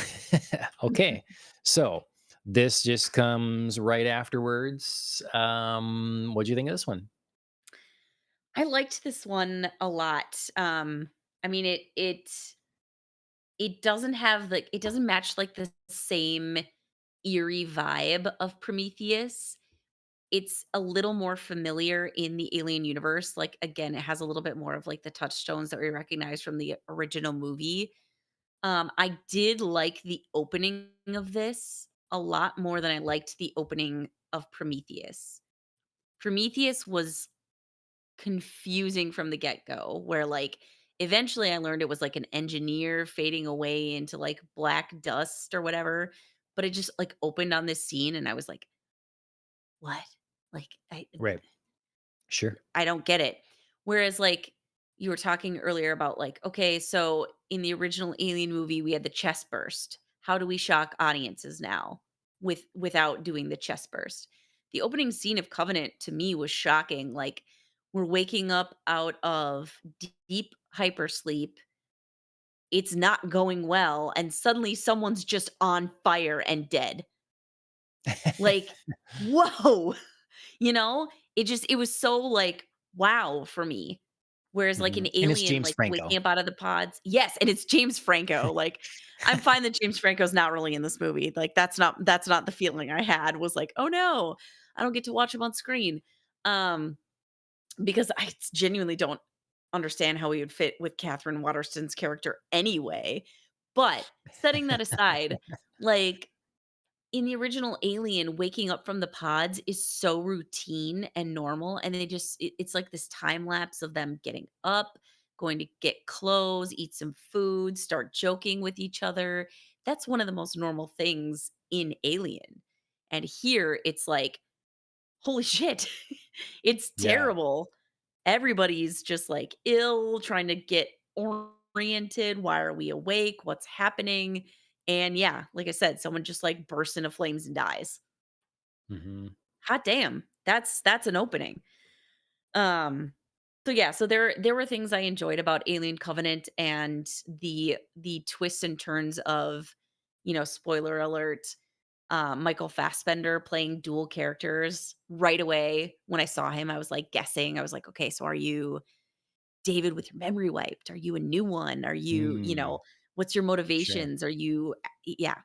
Okay. So, this just comes right afterwards. What'd you think of this one? I liked this one a lot. I mean, it doesn't have, like, it doesn't match, like, the same eerie vibe of Prometheus. It's a little more familiar in the Alien universe. Like, again, it has a little bit more of, like, the touchstones that we recognize from the original movie. I did like the opening of this a lot more than I liked the opening of Prometheus. Prometheus was confusing from the get-go, where, like, eventually I learned it was, like, an engineer fading away into, like, black dust or whatever, but it just, like, opened on this scene, and I was like, "What?" Like, Right. Sure. I don't get it. Whereas, like, you were talking earlier about, like, okay, so in the original Alien movie, we had the chest burst. How do we shock audiences now without doing the chest burst? The opening scene of Covenant to me was shocking. Like, we're waking up out of deep hypersleep. It's not going well, and suddenly someone's just on fire and dead. Like, whoa. You know? It was so, like, wow for me. Whereas, like, an And it's alien, James like, Franco. waking up out of the pods, yes, and it's James Franco, like, I'm fine that James Franco's not really in this movie, like, that's not the feeling I had, was like, "Oh, no, I don't get to watch him on screen." Um, because I genuinely don't understand how he would fit with Catherine Waterston's character anyway. But setting that aside, like, in the original Alien, waking up from the pods is so routine and normal, and it's like this time lapse of them getting up, going to get clothes, eat some food, start joking with each other. That's one of the most normal things in Alien. And here it's like, holy shit, it's Yeah. terrible. Everybody's just, like, ill, trying to get oriented. Why are we awake? What's happening? And yeah, like I said, someone just, like, bursts into flames and dies. Mhm. Hot damn. That's an opening. Um, so yeah, so there were things I enjoyed about Alien Covenant and the twists and turns of, spoiler alert, Michael Fassbender playing dual characters. Right away when I saw him, I was, like, guessing. I was like, "Okay, so are you David with your memory wiped? Are you a new one? Are you, Mm, what's your sure. motivations? Are you?" Yeah.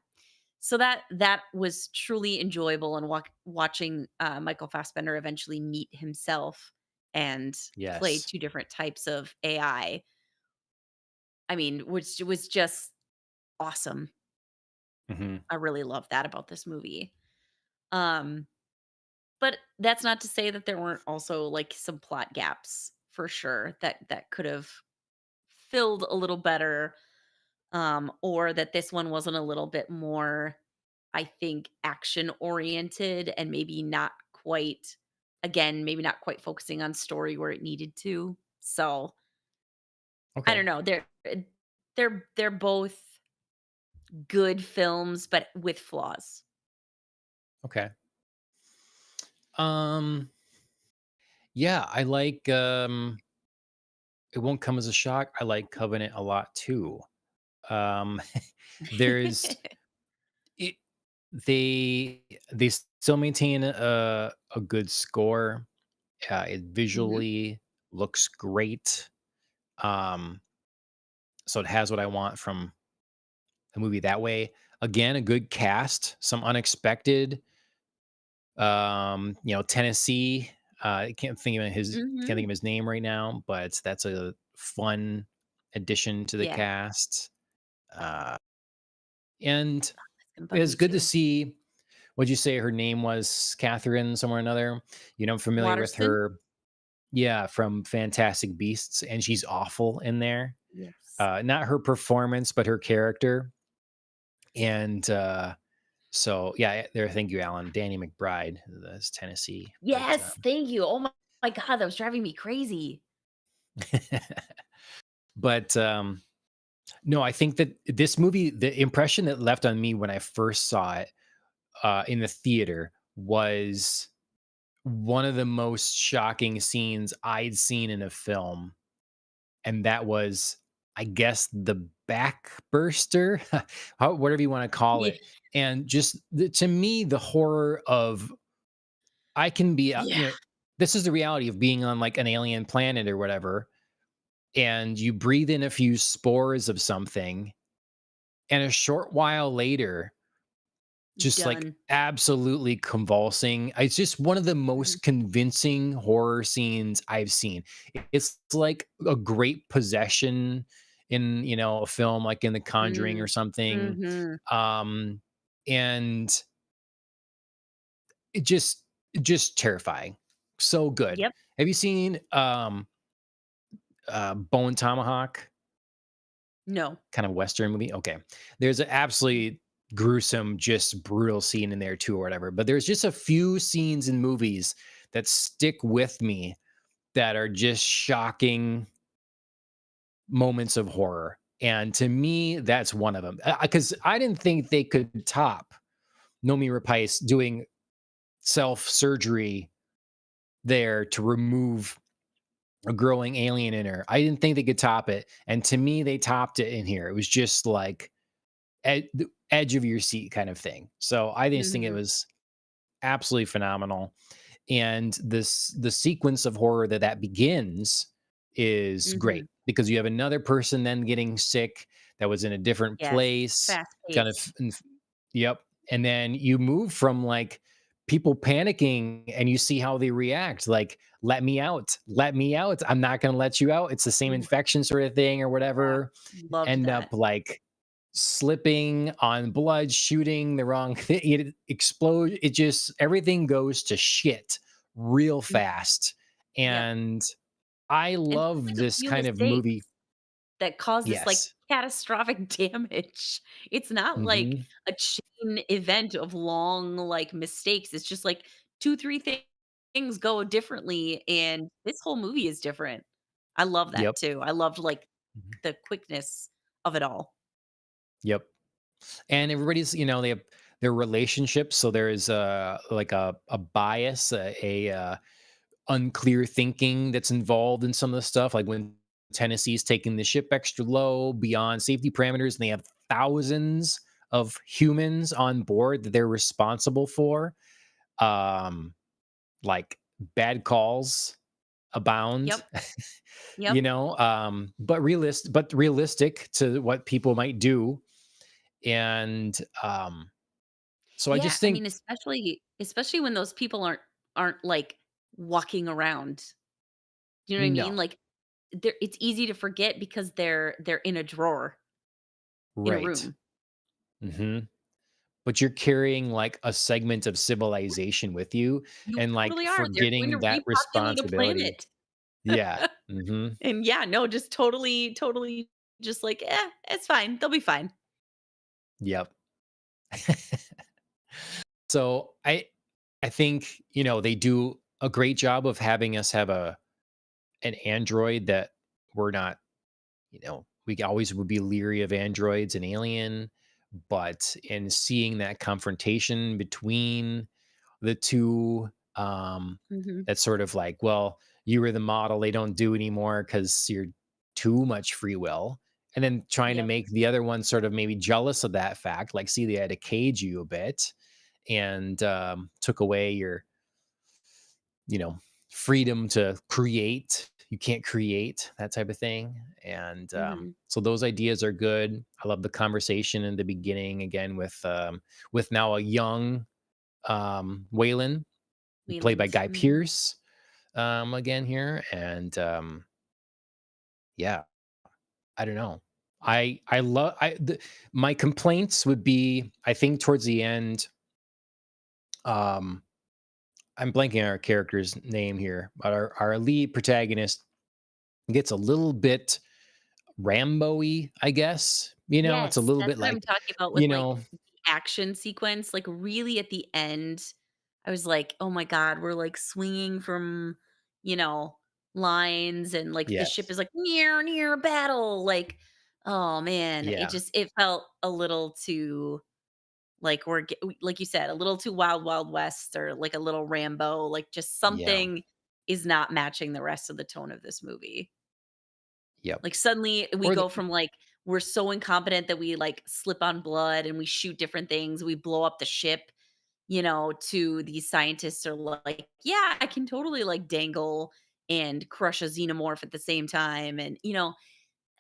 So that was truly enjoyable, and watching, Michael Fassbender eventually meet himself and play Yes. 2 different types of I mean, which was just awesome. Mhm. I really love that about this movie. Um, but that's not to say that there weren't also, like, some plot gaps for sure that could have filled a little better, or that this one wasn't a little bit more, I think, action oriented and maybe not quite, again, maybe not quite focusing on story where it needed to. So I Okay. don't know. They're both good films, but with flaws. Okay. Um, yeah, I like, it won't come as a shock. I like Covenant a lot too. Um, there's it they they still maintain a good score. It Mhm, visually looks great. Um, so it has what I want from a movie that way. Again, a good cast, some unexpected Tennessee. I can't think mhm. of his name right now, but that's a fun addition to the Yeah, cast. Uh, and it's gonna bug it's me good to too. see. What'd you say her name was? Catherine, somewhere or another. I'm familiar with Waterston? her. Yeah, from Fantastic Beasts, and she's awful in there. Yes. Not her performance, but her character. And so yeah, there. Thank you, Alan. Danny McBride, that's Tennessee, but Yes, thank you. Oh my god, that was driving me crazy. but no, I think that this movie, the impression that left on me when I first saw it in the theater was one of the most shocking scenes I'd seen in a film, and that was, I guess, the backburster, whatever you want to call Ye it, and just to me, the horror of I can be, yeah. this is the reality of being on like an alien planet or whatever, and you breathe in a few spores of something, and a short while later, just like Done. absolutely convulsing. It's just one of the Mhm. most convincing horror scenes I've seen. It's like a great possession in, a film like in The Conjuring or Mm. something. Mhm. Um, and it just terrifying. So good. Yep. Have you seen Bone Tomahawk? No. Kind of Western movie? Okay. There's an Mm. absolutely gruesome, just brutal scene in there too, or whatever. But there's just a few scenes in movies that stick with me that are just shocking moments of horror. And to me, that's one of them. Because I didn't think they could top Nomi Rapace doing self surgery there to remove a growing alien in her. I didn't think they could top it. And to me, they topped it in here. It was just like the edge of your seat kind of thing. So I just think it Mhm. was absolutely phenomenal. And the sequence of horror that begins is Mhm. great because you have another person then getting sick that was in a different Yes. place, Fast kind of. paced. Yep. And then you move from like people panicking and you see how they react, like, let me out, let me out, I'm not going to let you out, it's the same Ooh, infection sort of thing or yeah. whatever. Loved End that. up like slipping on blood, shooting the wrong thing, it explodes. It just everything goes to shit real Mhm. fast. Yep. And I And just love like a this few kind of movie. mistakes that cause this, like, Yes. catastrophic damage. It's not like Hmm. a chain event of long, like, mistakes. It's just, like, 2, 3 things go differently, and this whole movie is different. I love that Yep. too. I loved, like, Mhm. the quickness of it all. Yep. And everybody's, they have their relationships, so there is like a bias, unclear thinking that's involved in some of the stuff, like when Tennessee's taking the ship extra low beyond safety parameters and they have thousands of humans on board that they're responsible for. um like bad calls abound. Yep, yep. But realistic to what people might do. And so I Yeah, just I think mean, especially when those people aren't, like, walking around. You know what I mean? no. Like, it's easy to forget because they're in a drawer in a Right. room. Hmm. But you're carrying like a segment of civilization with you You and like totally are. They're going forgetting to that repopulate a responsibility. planet. Yeah. Hmm. And yeah, no, just totally just like, it's fine. They'll be fine. Yep. So I think, they do a great job of having us have an android that we're not, we always would be leery of androids and alien, but in seeing that confrontation between the two, Mhm. that's sort of like, well, you were the model they don't do anymore because you're too much free will. And then trying to Yep. make the other one sort of maybe jealous of that fact, like, see, they had to cage you a bit and took away your, you know, freedom to create. You can't create that type of thing. And Mhm. so those ideas are good. I love the conversation in the beginning again with now a young Waylon, played by Wayland. Guy Mhm. Pearce, again here. And yeah, I don't know. I love my complaints would be, I think towards the end, um I'm blanking on our character's name here, but our lead protagonist gets a little bit Rambo-y, I guess. It's a Yes, little that's bit what I'm like, talking about with, you like, know, the action sequence, like, really at the end, I was like, "Oh my god, we're, like, swinging from, you know, lines and, like, the ship yes, is like, near battle," like, oh man, yeah, it felt a little too, like, like you said, a little too Wild Wild West or, like, a little Rambo, like, just yeah, something is not matching the rest of the tone of this movie. yep, Like, suddenly we or go from, like, we're so incompetent that we, like, slip on blood and we shoot different things, we blow up the ship, to these scientists are like, "Yeah, I can totally, like, dangle and crush a xenomorph at the same time," and,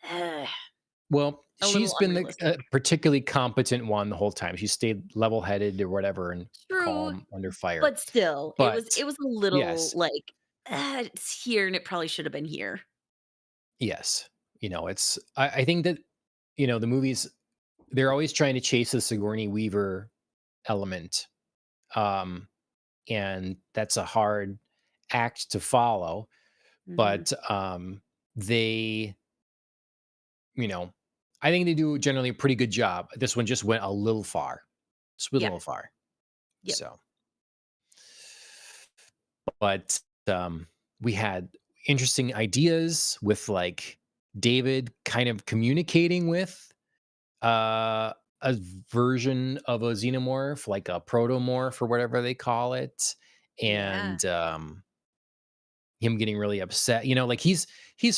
ugh, Well, a little she's been the unrealistic. particularly competent one the whole time. She stayed level-headed or whatever and True, calm under fire. but still, it was But it was a little, yes, like, "It's here, and it probably should have been here." yes, it's I think that the movies they're always trying to chase the Sigourney Weaver element, um, and that's a hard act to follow. Mhm. But they, you know, I think they do generally a pretty good job. This one just went a little far. Just went a Yep, little far. yep. So, but we had interesting ideas with like David kind of communicating with a version of a xenomorph, like a protomorph or whatever they call it, Yeah. and him getting really upset. Like he's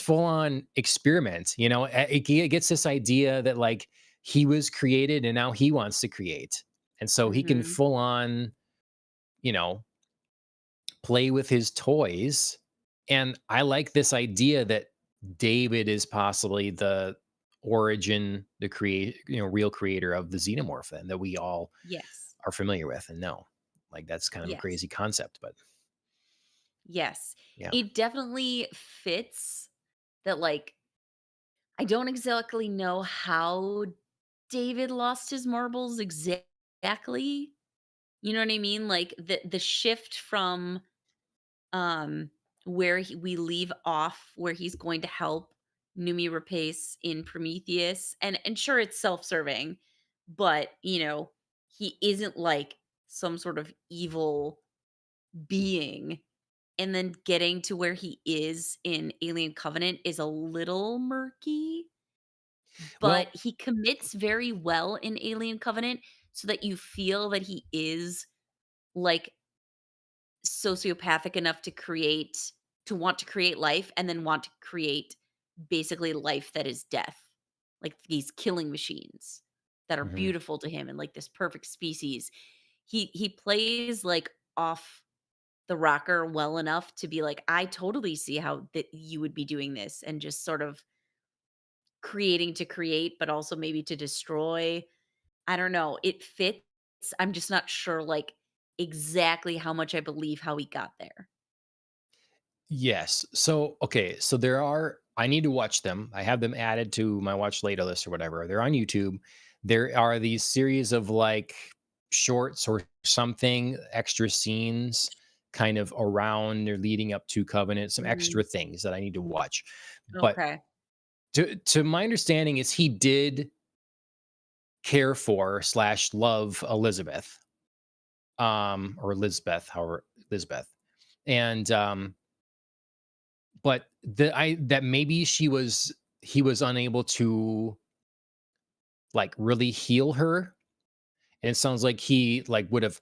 full on experiment. He gets this idea that like he was created and now he wants to create, and so he can Mhm. full on you know play with his toys. And I like this idea that David is possibly the origin, the real creator of the xenomorph, and that we all Yes. are familiar with and know. Like that's kind of a Yes. crazy concept, but Yes. yeah. It definitely fits that, like, I don't exactly know how David lost his marbles exactly. You know what I mean? Like, the shift from, um, where we leave off, where he's going to help Numi Rapace in Prometheus, and sure, it's self-serving, but, he isn't, like, some sort of evil being, and then getting to where he is in Alien Covenant is a little murky, but Well, he commits very well in Alien Covenant so that you feel that he is, like, sociopathic enough to want to create life and then want to create basically life that is death. Like these killing machines that are mhm. beautiful to him and like this perfect species. He plays like off the rocker well enough to be like, I totally see how that you would be doing this and just sort of creating to create, but also maybe to destroy. I don't know. It fits. I'm just not sure like exactly how much I believe how he got there. Yes. So, okay. So I need to watch them. I have them added to my watch later list or whatever. They're on YouTube. There are these series of like shorts or something, extra scenes kind of around or leading up to Covenant, some Mhm. extra things that I need to watch. But Okay. to my understanding is he did care for slash love Elizabeth, or Elizabeth, however, Elizabeth. And but that maybe he was unable to like really heal her, and it sounds like he like would have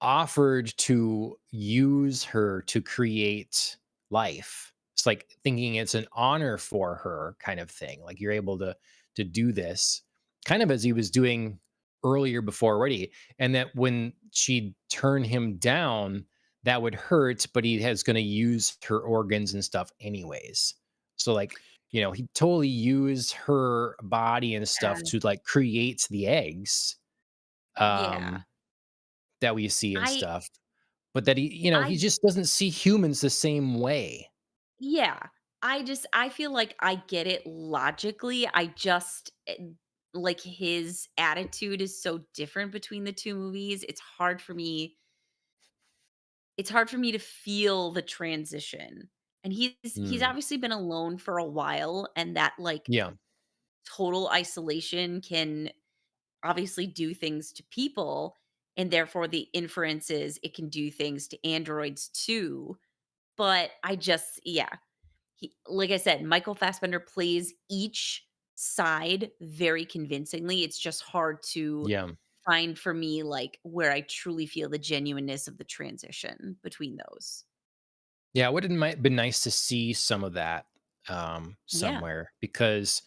offered to use her to create life. It's like thinking it's an honor for her kind of thing. Like you're able to do this kind of as he was doing earlier before already. And that when she turned him down, that would hurt, but he has going to use her organs and stuff anyways. So like, he totally used her body and stuff Yeah. to like create the eggs. Yeah. Um that we see and I stuff, but that he I just doesn't see humans the same way. yeah. I feel like I get it logically. I just like his attitude is so different between the 2 movies. It's hard for me to feel the transition. And he's Mm, obviously been alone for a while and that like yeah, total isolation can obviously do things to people, and therefore the inference is it can do things to androids too. But yeah, like I said, Michael Fassbender plays each side very convincingly. It's just hard to yeah. find for me like where I truly feel the genuineness of the transition between those. Yeah, it would've might been nice to see some of that, Yeah. somewhere because,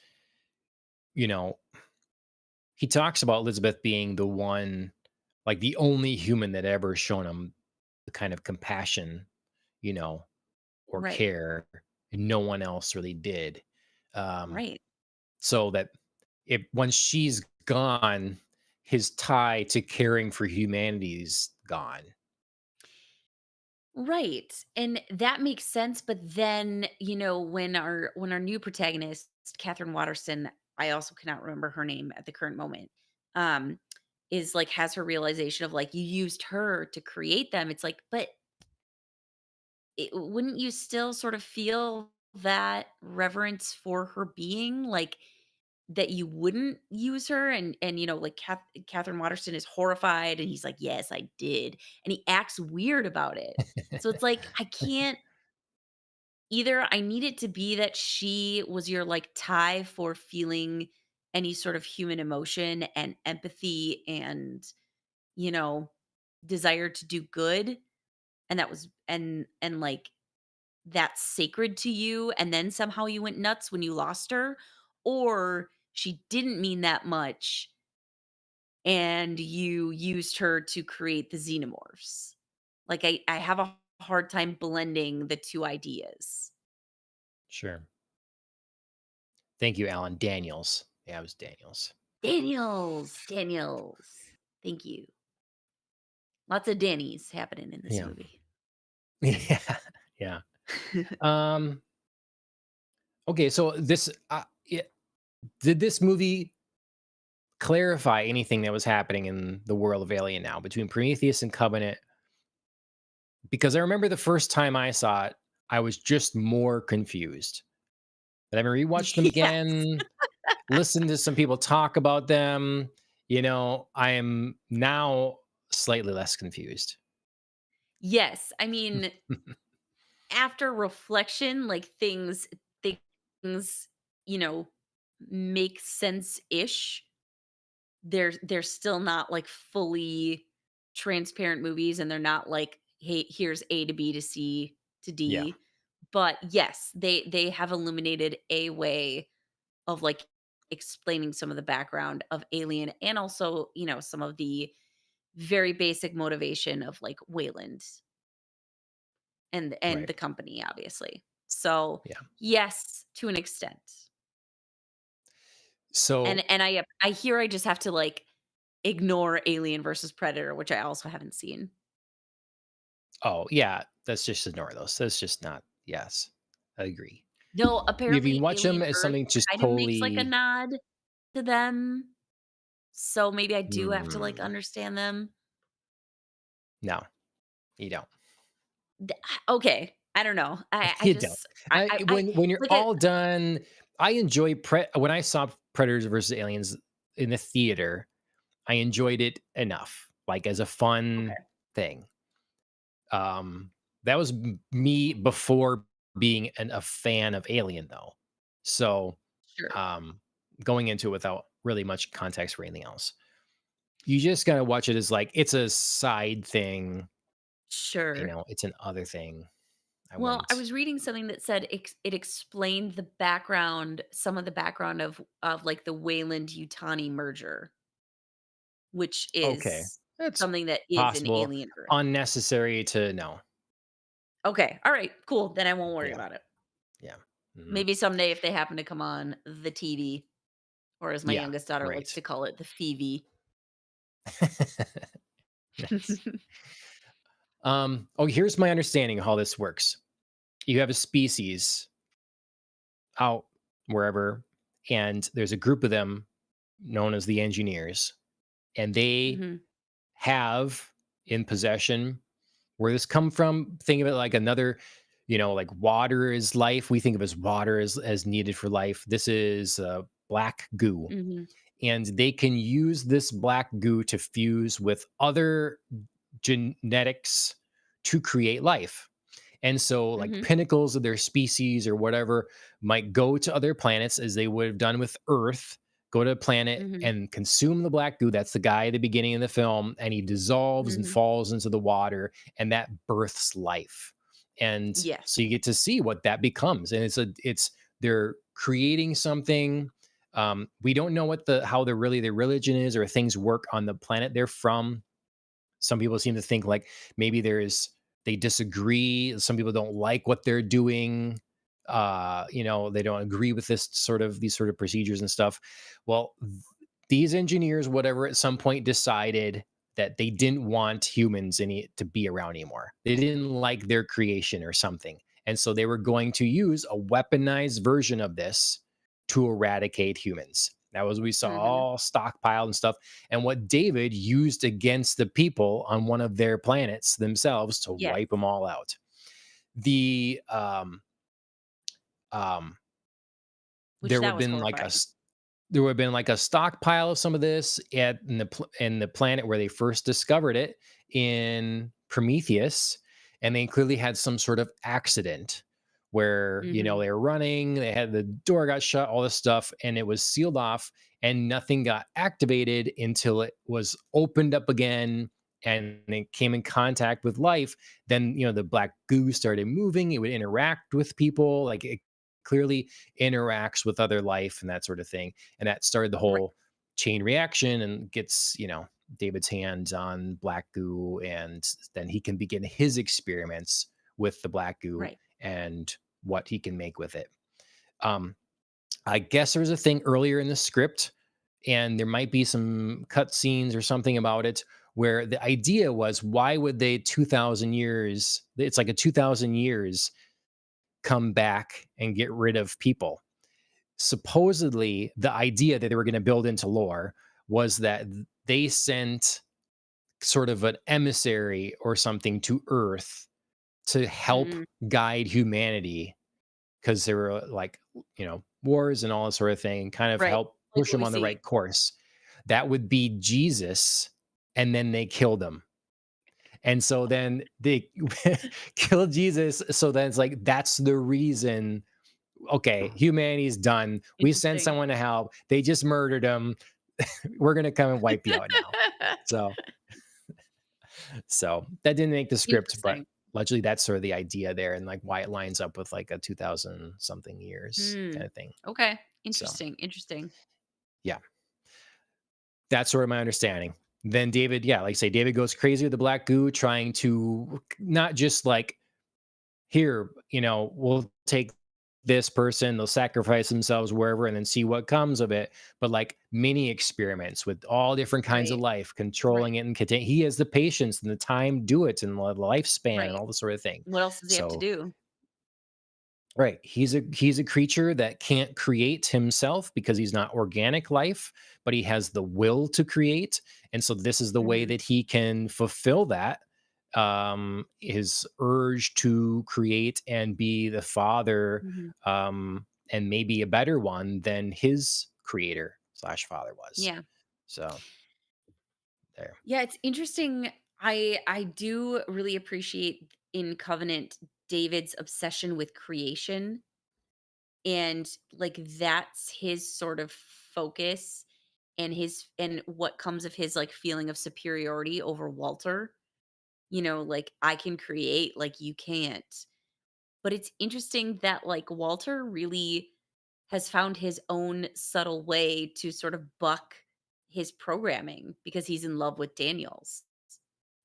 you know, he talks about Elizabeth being the one, like the only human that ever shown him the kind of compassion, you know, or Right. care, and no one else really did. Um, Right. so that if once she's gone, his tie to caring for humanity is gone. Right. And that makes sense, but then, when our new protagonist, Catherine Watterson, I also cannot remember her name at the current moment, um, is like has her realization of like you used her to create them. It's like, but wouldn't you still sort of feel that reverence for her being like that you wouldn't use her and like Catherine Waterston is horrified and he's like, "Yes, I did." And he acts weird about it. So it's like I can't either I need it to be that she was your like tie for feeling any sort of human emotion and empathy and you know desire to do good and that was and like that's sacred to you and then somehow you went nuts when you lost her, or she didn't mean that much and you used her to create the xenomorphs. Like I have a hard time blending the two ideas. Sure. Thank you, Alan. Daniels. Yeah, it was Daniels. Daniels. Thank you. Lots of Dannies happening in this Yeah. movie. Yeah. Yeah. Um, okay, so did this movie clarify anything that was happening in the world of Alien now between Prometheus and Covenant? Because I remember the first time I saw it, I was just more confused. But I rewatched them Yes. again, listened to some people talk about them. I am now slightly less confused. Yes. I mean, after reflection, like things, you know, make sense-ish. They're still not like fully transparent movies and they're not like, hey, here's A to B to C to Yeah, D. But yes, they have illuminated a way of like explaining some of the background of Alien and also, some of the very basic motivation of like Wayland and right. the company, obviously. So, Yeah. yes, to an extent. So, And I hear I just have to, like, ignore Alien versus Predator, which I also haven't seen. oh, yeah, let's just ignore those. That's just not, yes, I agree. No, If you apparently watch them Alien as Earth something just kind of makes, like, a totally, nod to them, so maybe I do have to, like, mm, understand them. no, you don't. Th Okay, I don't know. I You don't. just I When you're like it. all done, I enjoy when I saw Predators versus Aliens in the theater, I enjoyed it enough, like, as a Okay, fun thing. That was me before being a fan of Alien, though. So, sure, um, going into it without really much context for anything else. You just gotta watch it as like it's a side thing, sure. it's an other thing. I Well, I wouldn't. was reading something that said it explained the background some of the background of, like, the Wayland-Yutani merger, which Okay, is that's something that is in possible. Alien Earth. Unnecessary to know. Okay, alright, cool, then I won't worry Yeah, about it. yeah, mhm. Maybe someday if they happen to come on the TV, or as my Yeah, youngest daughter likes right. to call it, the Feevy. Nice. Here's my understanding of how this works. You have a species out wherever, and there's a group of them known as the engineers, and they Mhm, have in possession where this come from. Think of it like another, like water is life. We think of as water as needed for life. This is black goo, mhm, and they can use this black goo to fuse with other genetics to create life. And so, like, mhm, pinnacles of their species or whatever might go to other planets as they would have done with Earth, go to a planet mhm, and consume the black goo. That's the guy at the beginning of the film. And he dissolves and mhm. falls into the water, and that births life. And so Yes. you get to see what that becomes. And they're creating something. We don't know what how their religion is or things work on the planet they're from, Some people seem to think like maybe they disagree. Some people don't like what they're doing. They don't agree with these sort of procedures and stuff. Well, these engineers, whatever, at some point decided that they didn't want humans to be around anymore. They didn't like their creation or something. And so they were going to use a weaponized version of this to eradicate humans. That was, we saw Mhm. all stockpiled and stuff. And what David used against the people on one of their planets themselves to Yes. wipe them all out. The um, Which there would that have was been like horrifying. there would have been like a stockpile of some of this in the planet where they first discovered it in Prometheus, and they clearly had some sort of accident where Mhm. they were running, they had the door got shut, all this stuff, and it was sealed off, and nothing got activated until it was opened up again and it came in contact with life. Then the black goo started moving, it would interact with people, like it clearly interacts with other life and that sort of thing. And that started the Right. whole chain reaction and gets, David's hands on black goo. And then he can begin his experiments with the black goo Right. and what he can make with it. Um, I guess there was a thing earlier in the script, and there might be some cut scenes or something about it where the idea was, why would they 2000 years, it's like a 2000 years, come back and get rid of people? Supposedly the idea that they were going to build into lore was that they sent sort of an emissary or something to Earth to help Mm. guide humanity, because there were like wars and all that sort of thing, kind of Right. help Like push what them we on the see. right course. That would be Jesus, and then they killed him. And so then they killed Jesus, so then it's like that's the reason. Okay, humanity's done. We sent Interesting. someone to help. They just murdered him. We're gonna come and wipe you out now. So, so that didn't make the script, but Interesting. allegedly that's sort of the idea there, and like why it lines up with like a 2000 something years kind Mm. of thing. Okay. So, Interesting. Interesting. yeah, that's sort of my understanding. Then David, yeah, like I say, David goes crazy with the black goo, trying to not just like, here, we'll take this person, they'll sacrifice themselves wherever and then see what comes of it. But like mini experiments with all different kinds of Right. life, Right. controlling it and contain. He has the patience and the time to do it and the lifespan and Right. all this sort of thing. What else does he have to So do? right. He's a creature that can't create himself because he's not organic life, but he has the will to create. And so this is the way Mhm. that he can fulfill that, his urge to create and be the father, Mhm. and maybe a better one than his creator slash father was. Yeah. So there. Yeah, it's interesting. I do really appreciate in Covenant David's obsession with creation, and like that's his sort of focus, and his and what comes of his like feeling of superiority over Walter. Like I can create, like you can't. But it's interesting that like Walter really has found his own subtle way to sort of buck his programming because he's in love with Daniels.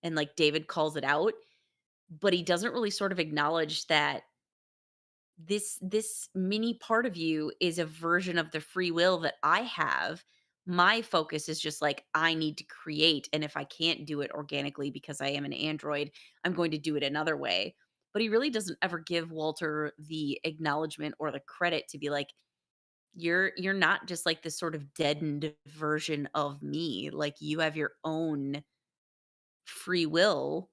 And like David calls it out, but he doesn't really sort of acknowledge that this mini part of you is a version of the free will that I have. My focus is just like I need to create, and if I can't do it organically because I am an android, I'm going to do it another way. But he really doesn't ever give Walter the acknowledgement or the credit to be like, you're not just like this sort of deadened version of me. Like you have your own free will.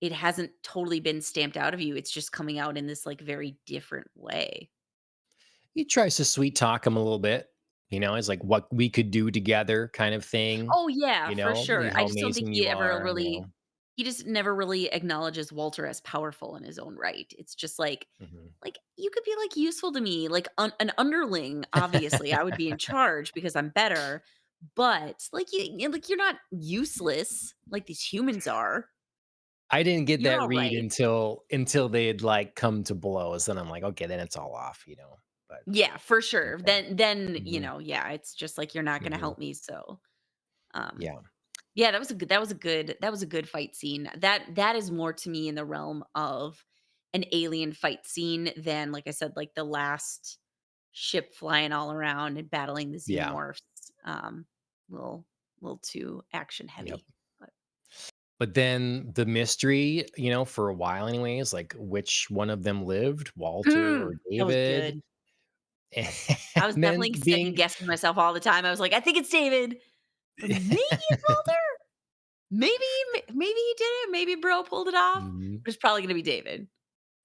It hasn't totally been stamped out of you. It's just coming out in this like very different way. He tries to sweet talk him a little bit, it's like what we could do together kind of thing, Oh, yeah, for like sure. I how just don't think amazing he you ever are, really he just never really acknowledges Walter as powerful in his own right. It's just Mhm. like, "You could be, like, useful to me, like, an underling, obviously, I would be in charge because I'm better, but, like, like, you're not useless like these humans are. I didn't get You're that read alright." until they had, like, come to blows, then I'm like, "Okay, then it's all off," but Yeah, for sure. okay. Then, Mhm, yeah, it's just like, "You're not gonna mhm, help me, so, um" yeah. Yeah, that was a good fight scene. That is more to me in the realm of an alien fight scene than, like I said, like the last ship flying all around and battling the Yeah. xenomorphs. Um, little little too action Yep. heavy. But But then the mystery, for a while anyways, like which one of them lived, Walter or that was David, good. I was and then definitely second being guessing myself all the time. I was like, I think it's David, but maybe it's Walter. Maybe he did it. Maybe bro pulled it off. Mhm, But it's probably gonna be David.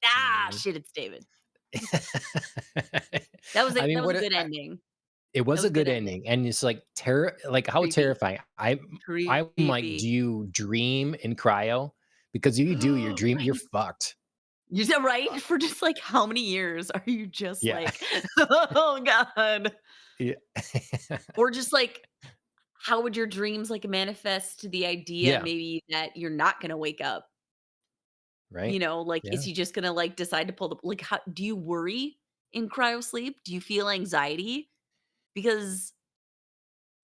Ah, mhm. shit, it's David. I mean, That was a what good ending. it That was was a a good good ending. ending, and it's like like how Creepy. terrifying. I'm like, do Creepy. you dream in cryo? Because if you do, you're Right? fucked. You said Uh, right? For just, like, how many years are you just yeah. like, "Oh god." Yeah. Or just, like, how would your dreams, like, manifest to the idea Yeah, maybe that you're not gonna wake up? right? Like, is Yeah. he just gonna, like, decide to pull the like, how do you worry in cryo sleep? Do you feel anxiety? Because,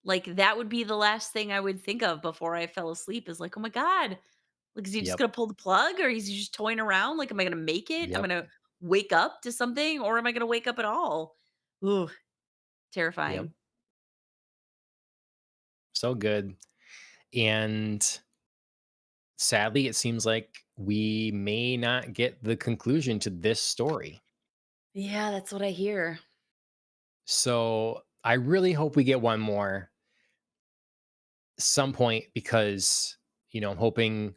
like, that would be the last thing I would think of before I fell asleep is like, "Oh my god, like, is he just Yep. gonna pull the plug or is he just toying around? Like, am I gonna make it? I'm Yep. gonna wake up to something or am I gonna wake up at all?" Ooh, Yep. terrifying. So good. And sadly, it seems like we may not get the conclusion to this story. Yeah, that's what I hear. So I really hope we get one more some point because, I'm hoping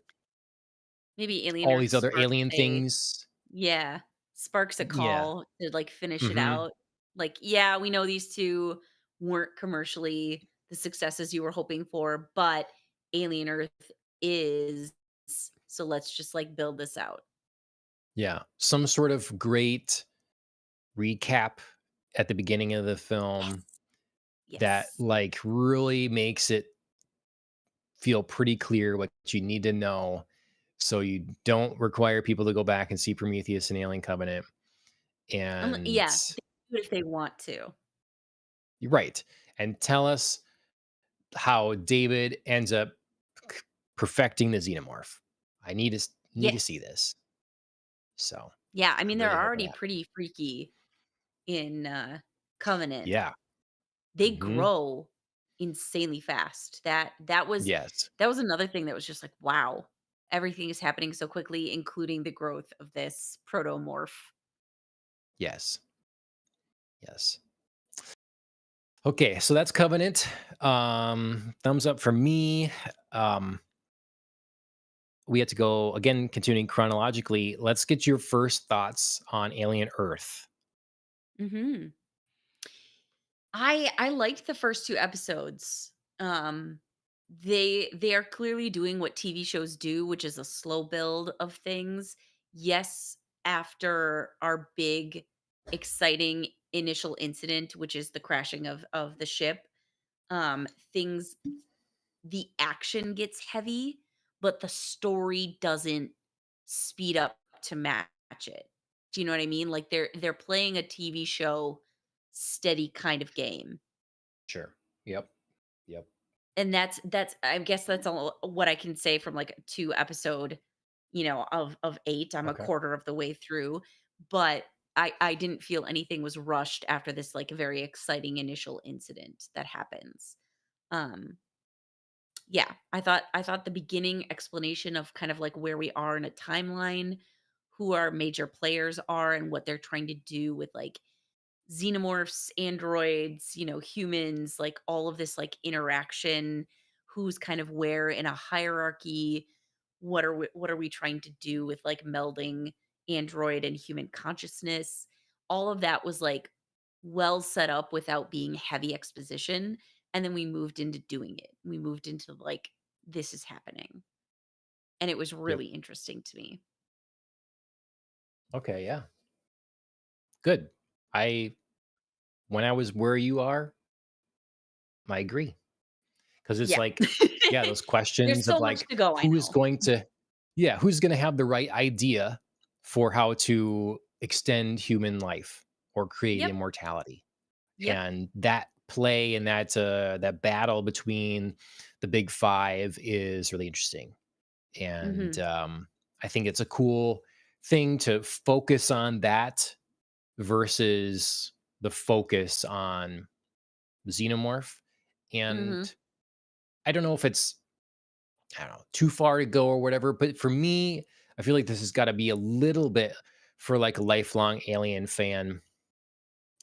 Maybe Alien all Earth these other sparks alien a things. yeah, sparks a Yeah. call to, like, finish it Hmm. out. Like, "Yeah, we know these 2 weren't commercially the successes you were hoping for, but Alien Earth is, so let's just, like, build this out." Yeah. Some sort of great recap at the beginning of the Yes. film that Yes. like really makes it feel pretty clear what you need to know so you don't require people to go back and see Prometheus and Alien Covenant. And Yeah, they do it if they want to. you're right. And tell us how David ends up perfecting the xenomorph. I need to see Yes. this. So Yeah, I I mean, they're really hope already that. pretty freaky in, Covenant. Yeah. They Hmm. grow insanely fast. Yes. That was another thing that was just like, wow, everything is happening so quickly, including the growth of this protomorph. Yes. Yes. Okay, so that's Covenant. Thumbs up for me. Um, we had to go again, continuing chronologically. Let's get your first thoughts on Alien Earth. Mhm. I liked the first 2 episodes. They are clearly doing what TV shows do, which is a slow build of things. Yes, after our big exciting initial incident, which is the crashing of the ship, things the action gets heavy, but the story doesn't speed up to match it. Do you know what I mean? Like they're playing a TV show steady kind of game. Sure. Yep. Yep. And that's I guess that's all what I can say from like a 2 episode, of 8. I'm a Okay. quarter of the way through, but I didn't feel anything was rushed after this like very exciting initial incident that happens. Um Yeah, I thought the beginning explanation of kind of like where we are in a timeline, who our major players are and what they're trying to do with like xenomorphs, androids, humans, like all of this like interaction, who's kind of where in a hierarchy, what are we trying to do with like melding android and human consciousness? All of that was like well set up without being heavy exposition, and then we moved into doing it. We moved into like this is happening, and it was Yep. really interesting to me. Okay. Yeah. Good. I when I was where you are, I agree. Because it's Yeah. like, yeah, those There's questions of so much like, to go, I who is know. going to, yeah, who's going to have the right idea for how to extend human life or create Yep. immortality? Yep. And that play and that battle between the big five is really interesting. And Mhm. I think it's a cool thing to focus on that versus the focus on xenomorph. And Mhm. I don't know if it's, I don't know, too far to go or whatever, but for me, I feel like this has got to be a little bit for like a lifelong Alien fan,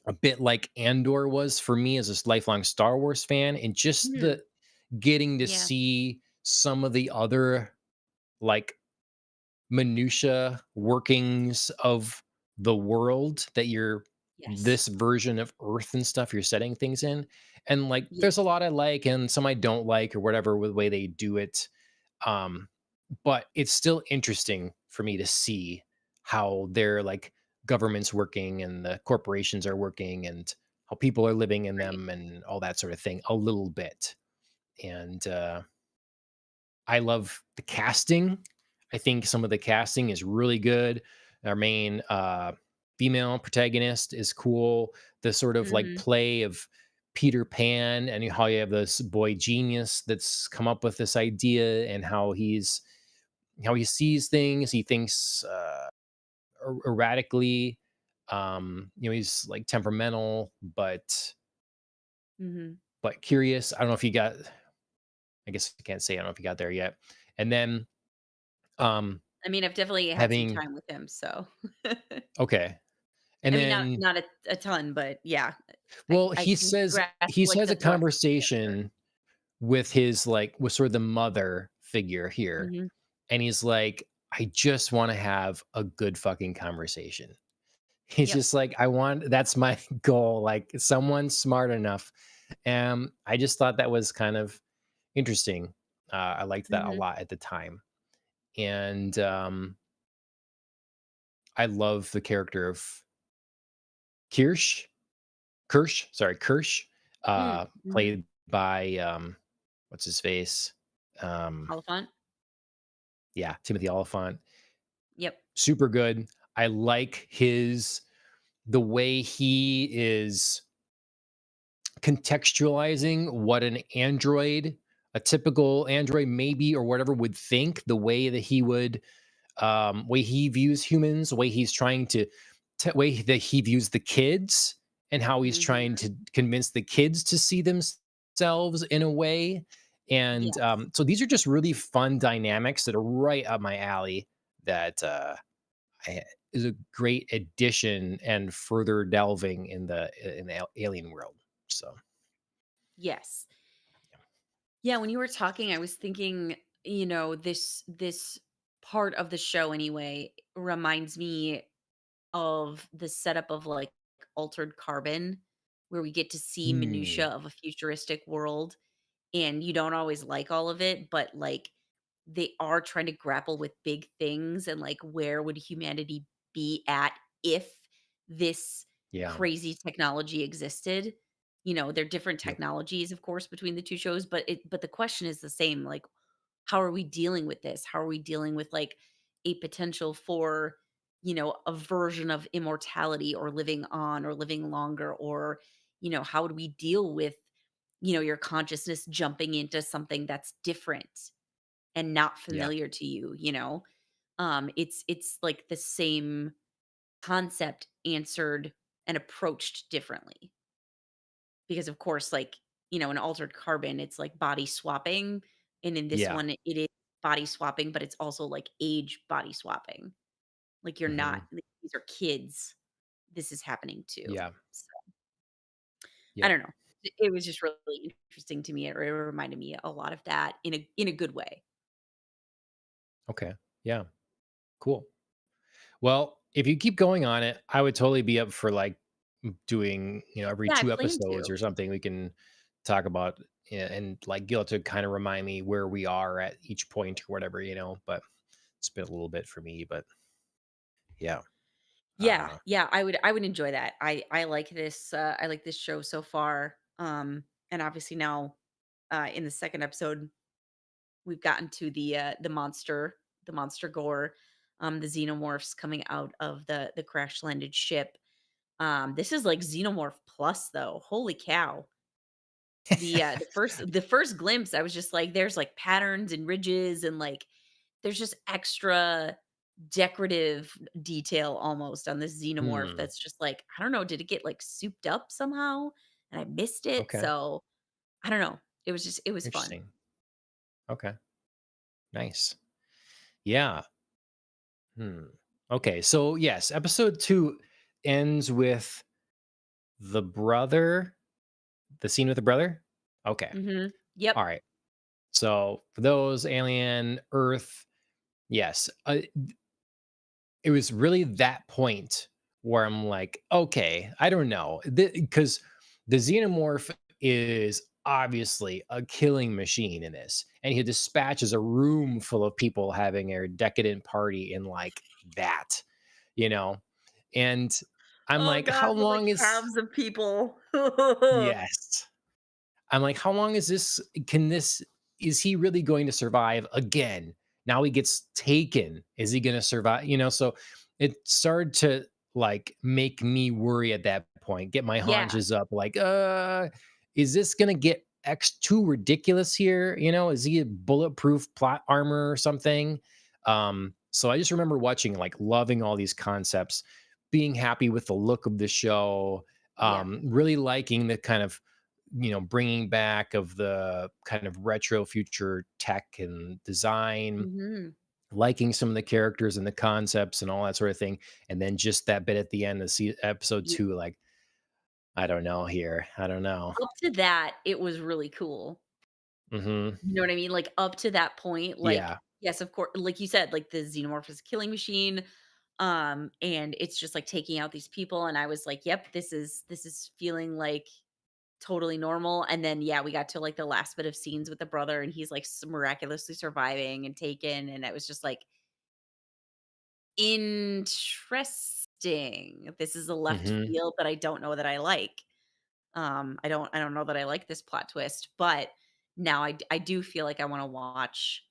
a bit like Andor was for me as this lifelong Star Wars fan, and just Mhm. the getting to Yeah. see some of the other like minutia workings of the world that you're Yes. this version of Earth and stuff you're setting things in. And like Yeah. there's a lot I like and some I don't like or whatever with the way they do it. Um, but it's still interesting for me to see how their like government's working and the corporations are working and how people are living in Right. them and all that sort of thing a little bit. And I love the casting. I think some of the casting is really good. Our main female protagonist is cool. The sort of like Mhm. play of Peter Pan and how you have this boy genius that's come up with this idea and how he sees things. He thinks erratically. He's like temperamental, Mhm. but curious. I don't know if you got. I guess I can't say. I don't know if you got there yet. And then um, I mean, I've definitely had some having time with him, so okay. And I mean, not then, not a ton, but yeah, well, I he can says grasp, he like, has the a thrust of the character. conversation with his like with sort of the mother figure here. Mhm. And he's like, I just want to have a good fucking conversation. He's Yep. just like, I want that's my goal. Like someone smart enough. I just thought that was kind of interesting. I liked that a Mhm. lot at the time. And I love the character of Kirsch Kirsch, Mhm. played by, what's his face? Um, Oliphant? yeah, Timothy Olyphant. Yep. Super good. I like the way he is contextualizing what an android, a typical android maybe or whatever would think, the way that he would way he views humans, the way he's trying to, way that he views the kids, and how he's trying Mhm. to convince the kids to see themselves in a way. And Yes. so these are just really fun dynamics that are right up my alley. That is a great addition and further delving in the alien world. So Yes. Yeah, when you were talking, I was thinking, this part of the show anyway reminds me of the setup of, like, Altered Carbon, where we get to see minutia hmm, of a futuristic world, and you don't always like all of it, but, like, they are trying to grapple with big things and, like, where would humanity be at if this yeah, crazy technology existed? They're different yep, technologies, of course, between the 2 shows, but the question is the same, like, how are we dealing with this? How are we dealing with, like, a potential for, a version of immortality or living on or living longer, or, how would we deal with, your consciousness jumping into something that's different and not yeah, familiar to you? It's like the same concept answered and approached differently. Because of course, like, in Altered Carbon, it's like body swapping, and in this yeah, one, it is body swapping, but it's also like age body swapping. Like, you're not hmm, like, these are kids this is happening to. yeah, So, I yep. don't know. It was just really interesting to me. It reminded me a lot of that in a good way. Okay, yeah, cool. Well, if you keep going on it, I would totally be up for like doing, every Yeah, I two plan episodes to. or something. We can talk about and like you'll have to kind of remind me where we are at each point or whatever, but it's been a little bit for me, but yeah. Yeah, Uh yeah, I would enjoy that. I like this show so far. And obviously now, in the second episode, we've gotten to the monster gore, the xenomorphs coming out of the crash landed ship. This is like Xenomorph Plus though. Holy cow. The first glimpse, I was just like, there's, like, patterns and ridges and, like, there's just extra decorative detail almost on this xenomorph Hmm. that's just like, I don't know, did it get, like, souped up somehow and I missed it? Okay. So, I don't know. It was fun. Interesting. Okay. Nice. Yeah. Hmm. Okay. So yes, episode 2 ends with the brother, the scene with the brother. Okay. Mhm. Yep. All right. So for those Alien Earth, yes, it was really that point where I'm like, okay, I don't know, because the xenomorph is obviously a killing machine in this, and he dispatches a room full of people having a decadent party in like that, you know, and I'm Oh like, how god, with, like, long is halves of people. yes? I'm like, how long is this? Can this? Is he really going to survive again? Now he gets taken. Is he going to survive? So it started to like make me worry at that point. Get my Yeah. haunches up. Like, is this going to get X too ridiculous here? Is he a bulletproof plot armor or something? So I just remember watching, like, loving all these concepts, being happy with the look of the show, Yeah. really liking the kind of bringing back of the kind of retro future tech and design, Mhm. liking some of the characters and the concepts and all that sort of thing. And then just that bit at the end of episode Ye 2, like, I don't know here. I don't know. Up to that, it was really cool. Hmm. You know what I mean? Like, up to that point, like, Yeah. yes, of course, like you said, like, the xenomorph is a killing machine, and it's just, like, taking out these people, and I was like, "Yep, this is feeling, like, totally normal," and then, yeah, we got to, like, the last bit of scenes with the brother, and he's, like, miraculously surviving and taken, and it was just like, interesting. This is a left Hmm. field that I don't know that I like. I don't know that I like this plot twist, but now I do feel like I wanna watch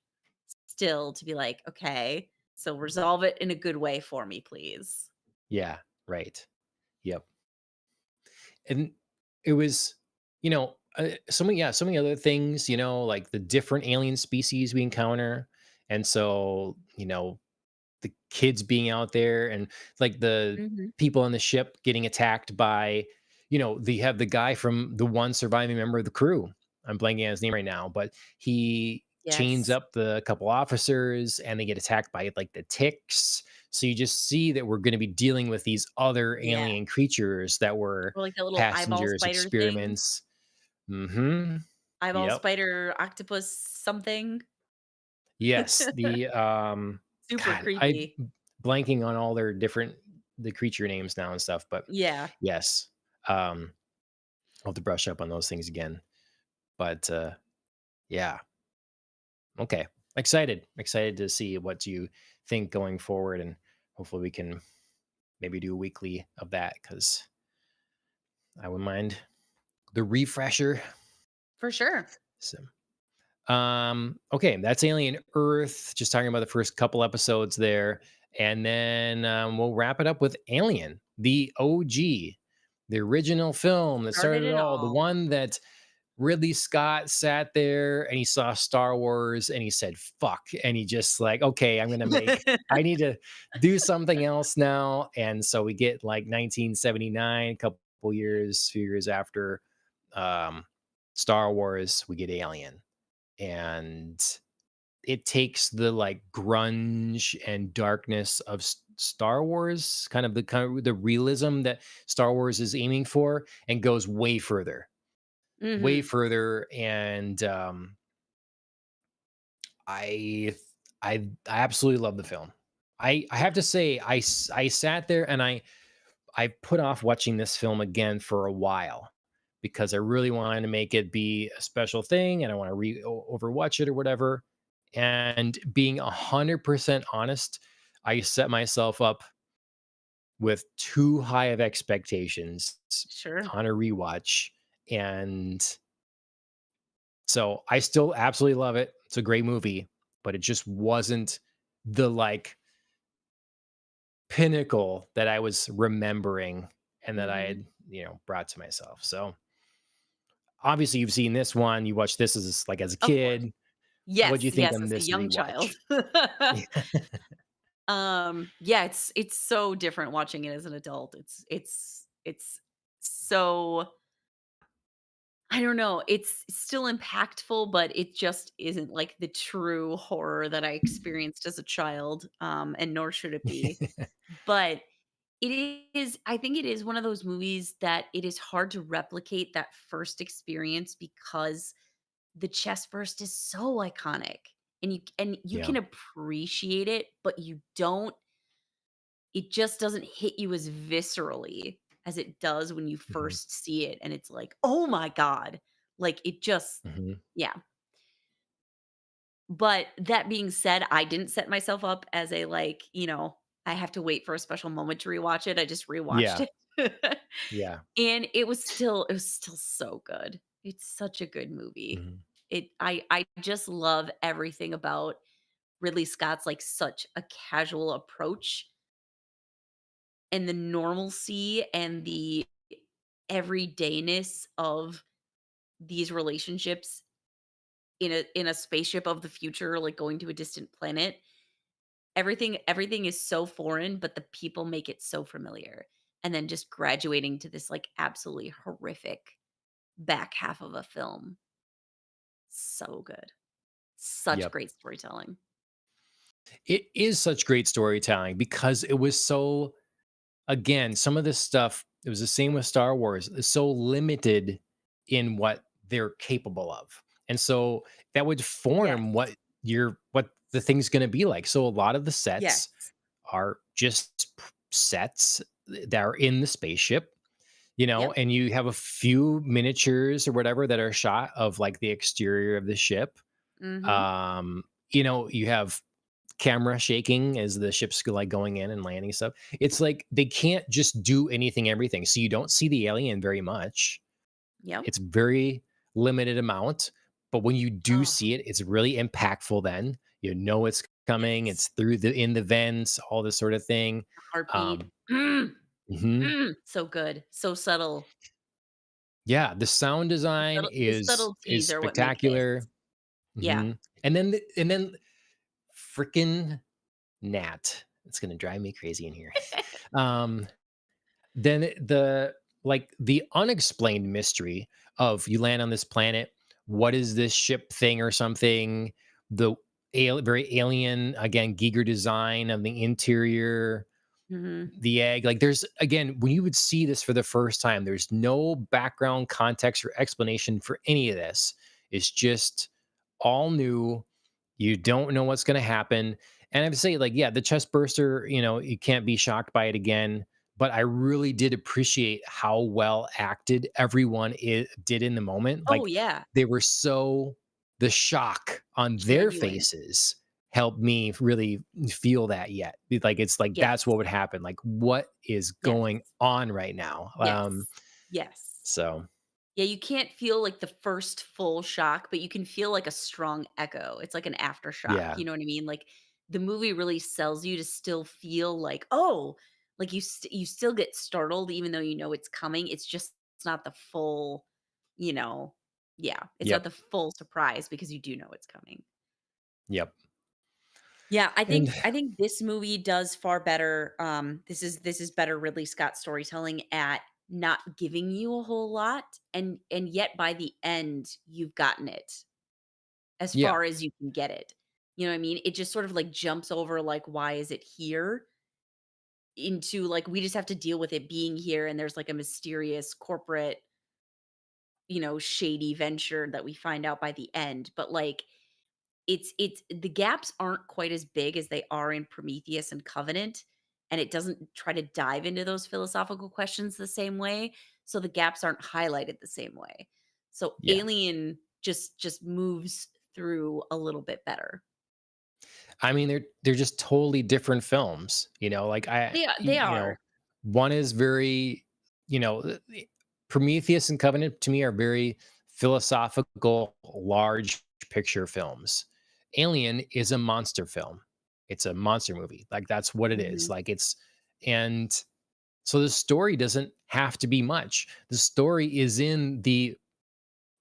still to be like, "Okay, so resolve it in a good way for me, please." Yeah. Right. Yep. And it was, so many other things, like the different alien species we encounter. And so, the kids being out there and like the Mhm. people on the ship getting attacked by, they have the guy from the one surviving member of the crew. I'm blanking on his name right now, but he chains Yes. up the couple officers and they get attacked by like the ticks. So you just see that we're going to be dealing with these other Yeah. alien creatures that were Or like that little eyeball passengers, spider thing. experiments. Hmm. Eyeball Yep. spider, octopus something. Yes, the Super God, I creepy. blanking on all their different the creature names now and stuff, but Yeah, yes, um, I'll have to brush up on those things again. But yeah, okay, excited to see what you think going forward, and hopefully we can maybe do a weekly of that because I wouldn't mind the refresher. for sure. So, okay, that's Alien Earth. Just talking about the first couple episodes there, and then we'll wrap it up with Alien, the OG, the original film that Started started it it all, the all. one that Ridley Scott sat there and he saw Star Wars and he said fuck, and he just like, okay, I need to do something else now. And so we get like 1979, a couple years, few years after um Star Wars, we get Alien, and it takes the like grunge and darkness of Star Wars, kind of the realism that Star Wars is aiming for, and goes way Mhm. further. And I, I absolutely love the film. I have to say, I sat there and I put off watching this film again for a while because I really wanted to make it be a special thing and I want to overwatch it or whatever. And being 100% honest, I set myself up with too high of expectations Sure. on a rewatch. And so I still absolutely love it. It's a great movie, but it just wasn't the like pinnacle that I was remembering and that I Mhm. had, brought to myself. So obviously you've seen this one. You watched this as like as a Of course. kid. What do Yes, you think yes, on as a this young child. rewatch? Yeah. Yeah, it's so different watching it as an adult. It's so I don't know, it's still impactful, but it just isn't like the true horror that I experienced as a child, and nor should it be. But it is I think it is one of those movies that it is hard to replicate that first experience because the chest burst is so iconic, and you Yeah. can appreciate it, but you don't it just doesn't hit you as viscerally as it does when you Mhm. first see it, and it's like, "Oh my god." Like, it just Mhm. yeah. But that being said, I didn't set myself up as a, like, I have to wait for a special moment to rewatch it, I just rewatched Yeah. it. Yeah. And it was still so good. It's such a good movie. Mhm. I just love everything about Ridley Scott's, like, such a casual approach and the normalcy and the everydayness of these relationships in a spaceship of the future, like, going to a distant planet. Everything is so foreign, but the people make it so familiar, and then just graduating to this, like, absolutely horrific back half of a film. So good. Such Yep. great storytelling. It is such great storytelling because it was so, again, some of this stuff, it was the same with Star Wars, is so limited in what they're capable of. And so that would form Yes. what the thing's going to be like. So a lot of the sets Yes. are just sets that are in the spaceship, Yep. and you have a few miniatures or whatever that are shot of like the exterior of the ship. Mhm. Um, you have camera shaking as the ship's like going in and landing stuff. It's like they can't just do anything, everything. So you don't see the alien very much. Yep. It's very limited amount. But when you do Oh, see it, it's really impactful then. You know it's coming, yes. it's through the in the vents, all this sort of thing. Heartbeat. Um, mhm. So good. So subtle. Yeah, the sound design The is subtleties are what make this. spectacular. Yeah. Mhm. And then freaking gnat. It's gonna drive me crazy in here. Um, then the unexplained mystery of you land on this planet. What is this ship thing or something? The very alien again, Giger design of the interior, Mhm. the egg. Like there's again, when you would see this for the first time, there's no background context or explanation for any of this. It's just all new. You don't know what's going to happen. And I would say, like, yeah, the chest burster, you can't be shocked by it again. But I really did appreciate how well acted everyone did in the moment. Oh, Like, yeah. they were so, the shock on their Genuine. faces helped me really feel that yet. Like, it's like that's Yes. what would happen. Like, what is Yes. going on right now? Yes. Yes. So, Yeah, you can't feel, like, the first full shock, but you can feel, like, a strong echo. It's like an aftershock, yeah, you know what I mean? Like, the movie really sells you to still feel like, "Oh," like, you still get startled even though you know it's coming. It's not the full, you know yeah, it's not yep, the full surprise because you do know it's coming. yep. Yeah, And I think this movie does far better, this is better Ridley Scott storytelling at not giving you a whole lot, and yet by the end, you've gotten it as yeah, far as you can get it. You know what I mean? It just sort of, like, jumps over, like, "Why is it here?" into, like, "We just have to deal with it being here, and there's, like, a mysterious corporate, shady venture that we find out by the end." But, like, it's the gaps aren't quite as big as they are in Prometheus and Covenant, and it doesn't try to dive into those philosophical questions the same way, so the gaps aren't highlighted the same way. So yeah. Alien just moves through a little bit better. I mean, they're just totally different films, like They are. one is very, Prometheus and Covenant to me are very philosophical, large picture films. Alien is a monster film. It's a monster movie. Like that's what it is. Mhm. Like and so the story doesn't have to be much. The story is in the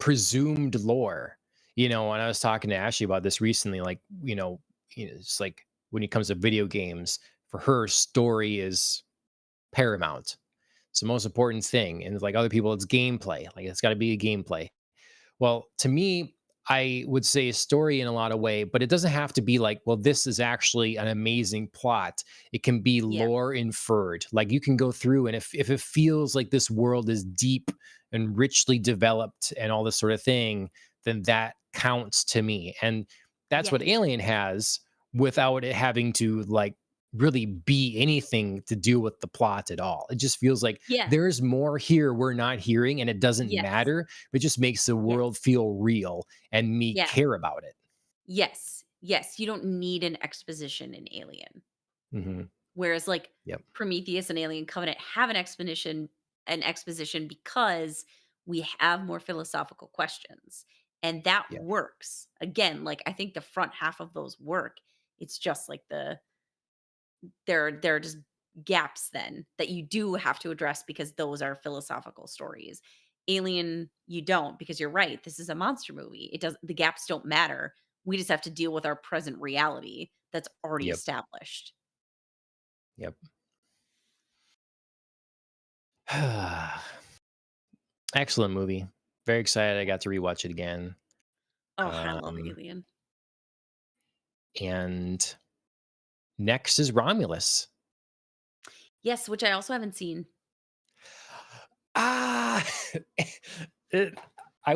presumed lore. And I was talking to Ashley about this recently, like, it's like when it comes to video games, for her, story is paramount. It's the most important thing. And like other people, it's gameplay. Like it's got to be a gameplay. Well, to me, I would say a story in a lot of way, but it doesn't have to be like, well, this is actually an amazing plot. It can be Yeah. lore inferred. Like you can go through, and if it feels like this world is deep and richly developed and all this sort of thing, then that counts to me. And that's what Yes. Alien has, without it having to like really be anything to do with the plot at all. It just feels like Yeah. there's more here we're not hearing, and it doesn't Yes. matter. It just makes the world Yes. feel real and me Yeah. care about it. Yes. Yes. You don't need an exposition in Alien. Hmm. Whereas like Yep. Prometheus and Alien Covenant have an exposition because we have more philosophical questions. And that Yep. works. Again, like I think the front half of those work. It's just like there are just gaps then that you do have to address because those are philosophical stories. Alien, you don't because you're right. This is a monster movie. It does the gaps don't matter. We just have to deal with our present reality that's already Yep. established. Yep. Excellent movie. Very excited I got to rewatch it again. Oh, I love Um, Alien. and next is Romulus. Yes, which I also haven't seen. Ah, it- I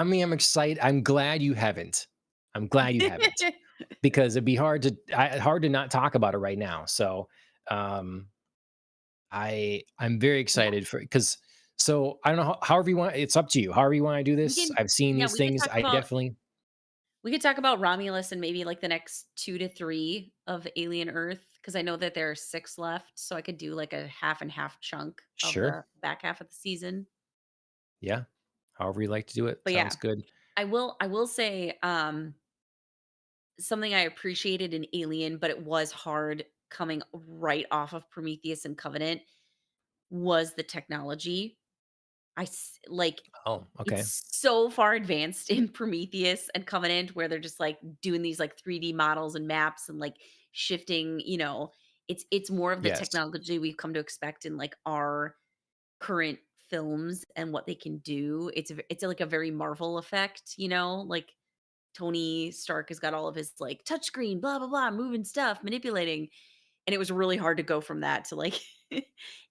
mean, I'm excited. I'm glad you haven't. I'm glad you haven't, because it'd be hard to not talk about it right now. So, um, I'm very Yeah, excited for, because so I don't know however you want. It's up to you. However you want to do we this. can I've seen yeah, these things. I definitely we could talk about Romulus and maybe, like, the next 2 to 3 of Alien Earth because I know that there are 6 left, so I could do, like, a half and half chunk of sure. the back half of the season. Yeah. However you like to do it. But Sounds yeah, good. I will say, something I appreciated in Alien, but it was hard coming right off of Prometheus and Covenant was the technology. Like, Oh, okay. it's so far advanced in Prometheus and Covenant where they're just, like, doing these, like, 3D models and maps and, like, shifting, it's more of the Yes. technology we've come to expect in, like, our current films and what they can do. It's like a very Marvel effect, like Tony Stark has got all of his like touchscreen, blah blah blah, moving stuff, manipulating, and it was really hard to go from that to like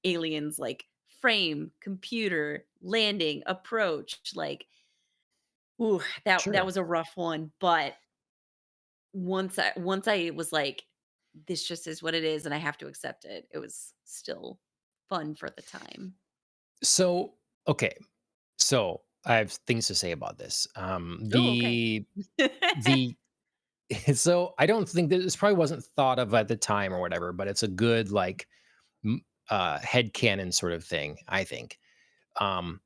aliens, like frame, computer, landing, approach. Like, ooh, that Sure. was a rough one. But once I was like, this just is what it is, and I have to accept it. It was still fun for the time. So, okay. So, I have things to say about this. Oh, okay. The so I don't think that this probably wasn't thought of at the time or whatever, but it's a good like headcanon sort of thing, I think. Um,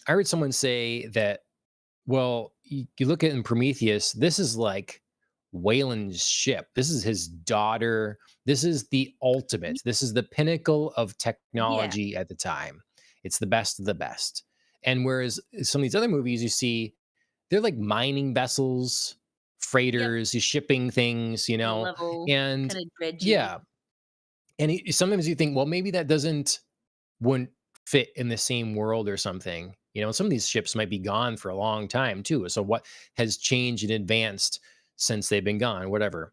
I heard someone say that, well, you look at in Prometheus, this is like Wayland's ship. This is his daughter. This is the Ye- ultimate. This is the pinnacle of yeah. technology at the time. It's the best of the best. And whereas some of these other movies you see, they're like mining vessels, Yep. freighters, shipping things, Low level, and kind of dredgy. yeah. And sometimes you think, well, maybe that doesn't wouldn't fit in the same world or something. Some of these ships might be gone for a long time too. So what has changed and advanced since they've been gone, whatever.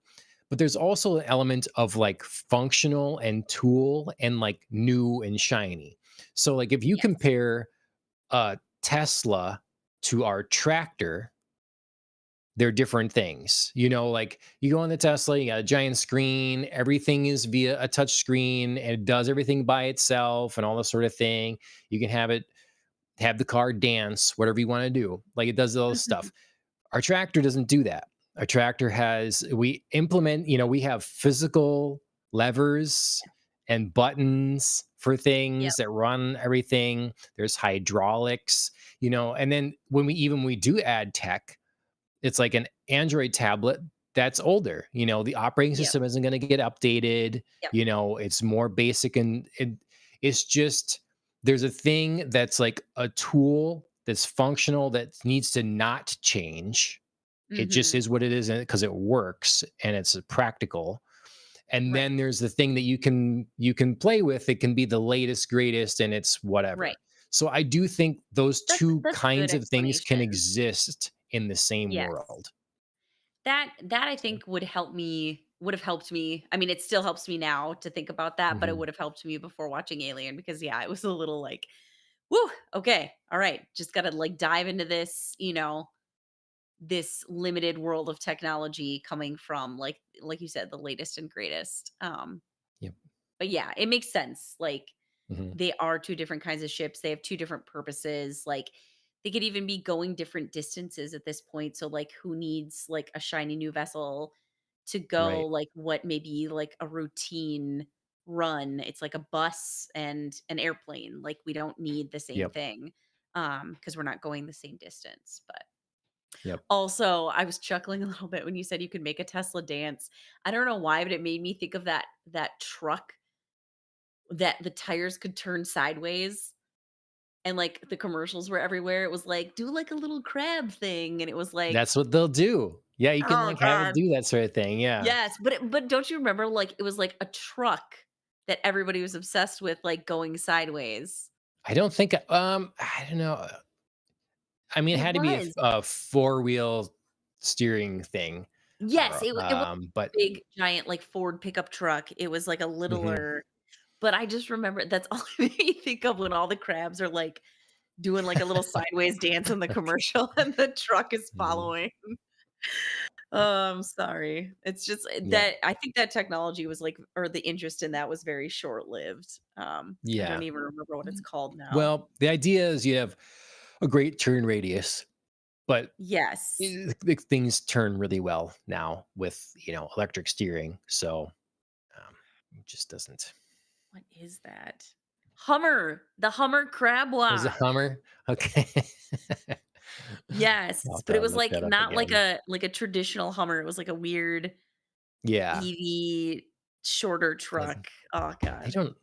But there's also an element of like functional and tool and like new and shiny. So like if you Yes. compare a Tesla to our tractor, they're different things. Like you go on the Tesla, you got a giant screen, everything is via a touch screen, and it does everything by itself and all this sort of thing. You can have the car dance, whatever you want to do. Like it does all this stuff. Our tractor doesn't do that. Our tractor we implement, we have physical levers and buttons for Yep. things that run everything. There's hydraulics, and then when we do add tech, it's like an Android tablet that's older. The operating Yep. system isn't going to get updated. Yep. It's more basic, and it's just there's a thing that's like a tool that's functional, that needs to not change. It just Mhm. is what it is because it works and it's practical. And Right. then there's the thing that you can play with. It can be the latest, greatest, and it's Right. whatever. So I do think those two That's a good kinds of things can explanation. exist in the same Yes. world. That I So, think would have helped me. I mean, it still helps me now to think about that, but it mhm. would have helped me before watching Alien because yeah, it was a little like, "Woo, okay. All right. Just got to like dive into this, this limited world of technology coming from like you said, the latest and greatest." Yep. But yeah, it makes sense. Like Mhm. they are 2 different kinds of ships, they have 2 different purposes, like, they could even be going different distances at this point, so, like, who needs, like, a shiny new vessel to go, Right. like, what may be, like, a routine run? It's like a bus and an airplane, like, we don't need the same Yep. thing, because 'cause we're not going the same distance, but Yep. also, I was chuckling a little bit when you said you could make a Tesla dance. I don't know why, but it made me think of that truck that the tires could turn sideways and, like, the commercials were everywhere. It was like, "Do, like, a little crab thing," and it was like, That's what they'll do. Yeah, you can oh like have it god. do that sort of thing. Yeah. Yes, but don't you remember, like, it was like a truck that everybody was obsessed with, like, going sideways? I don't think I don't know. I mean, it It had to be a, was. a four-wheel steering thing. Yes, it was But a big, giant, like, Ford pickup truck. It was, like, a mhm. littler but I just remember that's all it made me think of when all the crabs are, like, doing, like, a little sideways dance in the commercial and the truck is Mhm. following. I'm sorry. It's just Yeah. that I think that technology was like or the interest in that was very short-lived. I don't Yeah. even remember what it's called now. Well, the idea is you have a great turn radius, but Yes. things turn really well now with electric steering. So it just doesn't. What is that? Hummer, the Hummer crab Was a walk. Hummer? Okay. I'll Yes, have but it to was look like that up not again. like a traditional Hummer. It was like a weird Yeah. EV shorter Doesn't truck. Oh I god. don't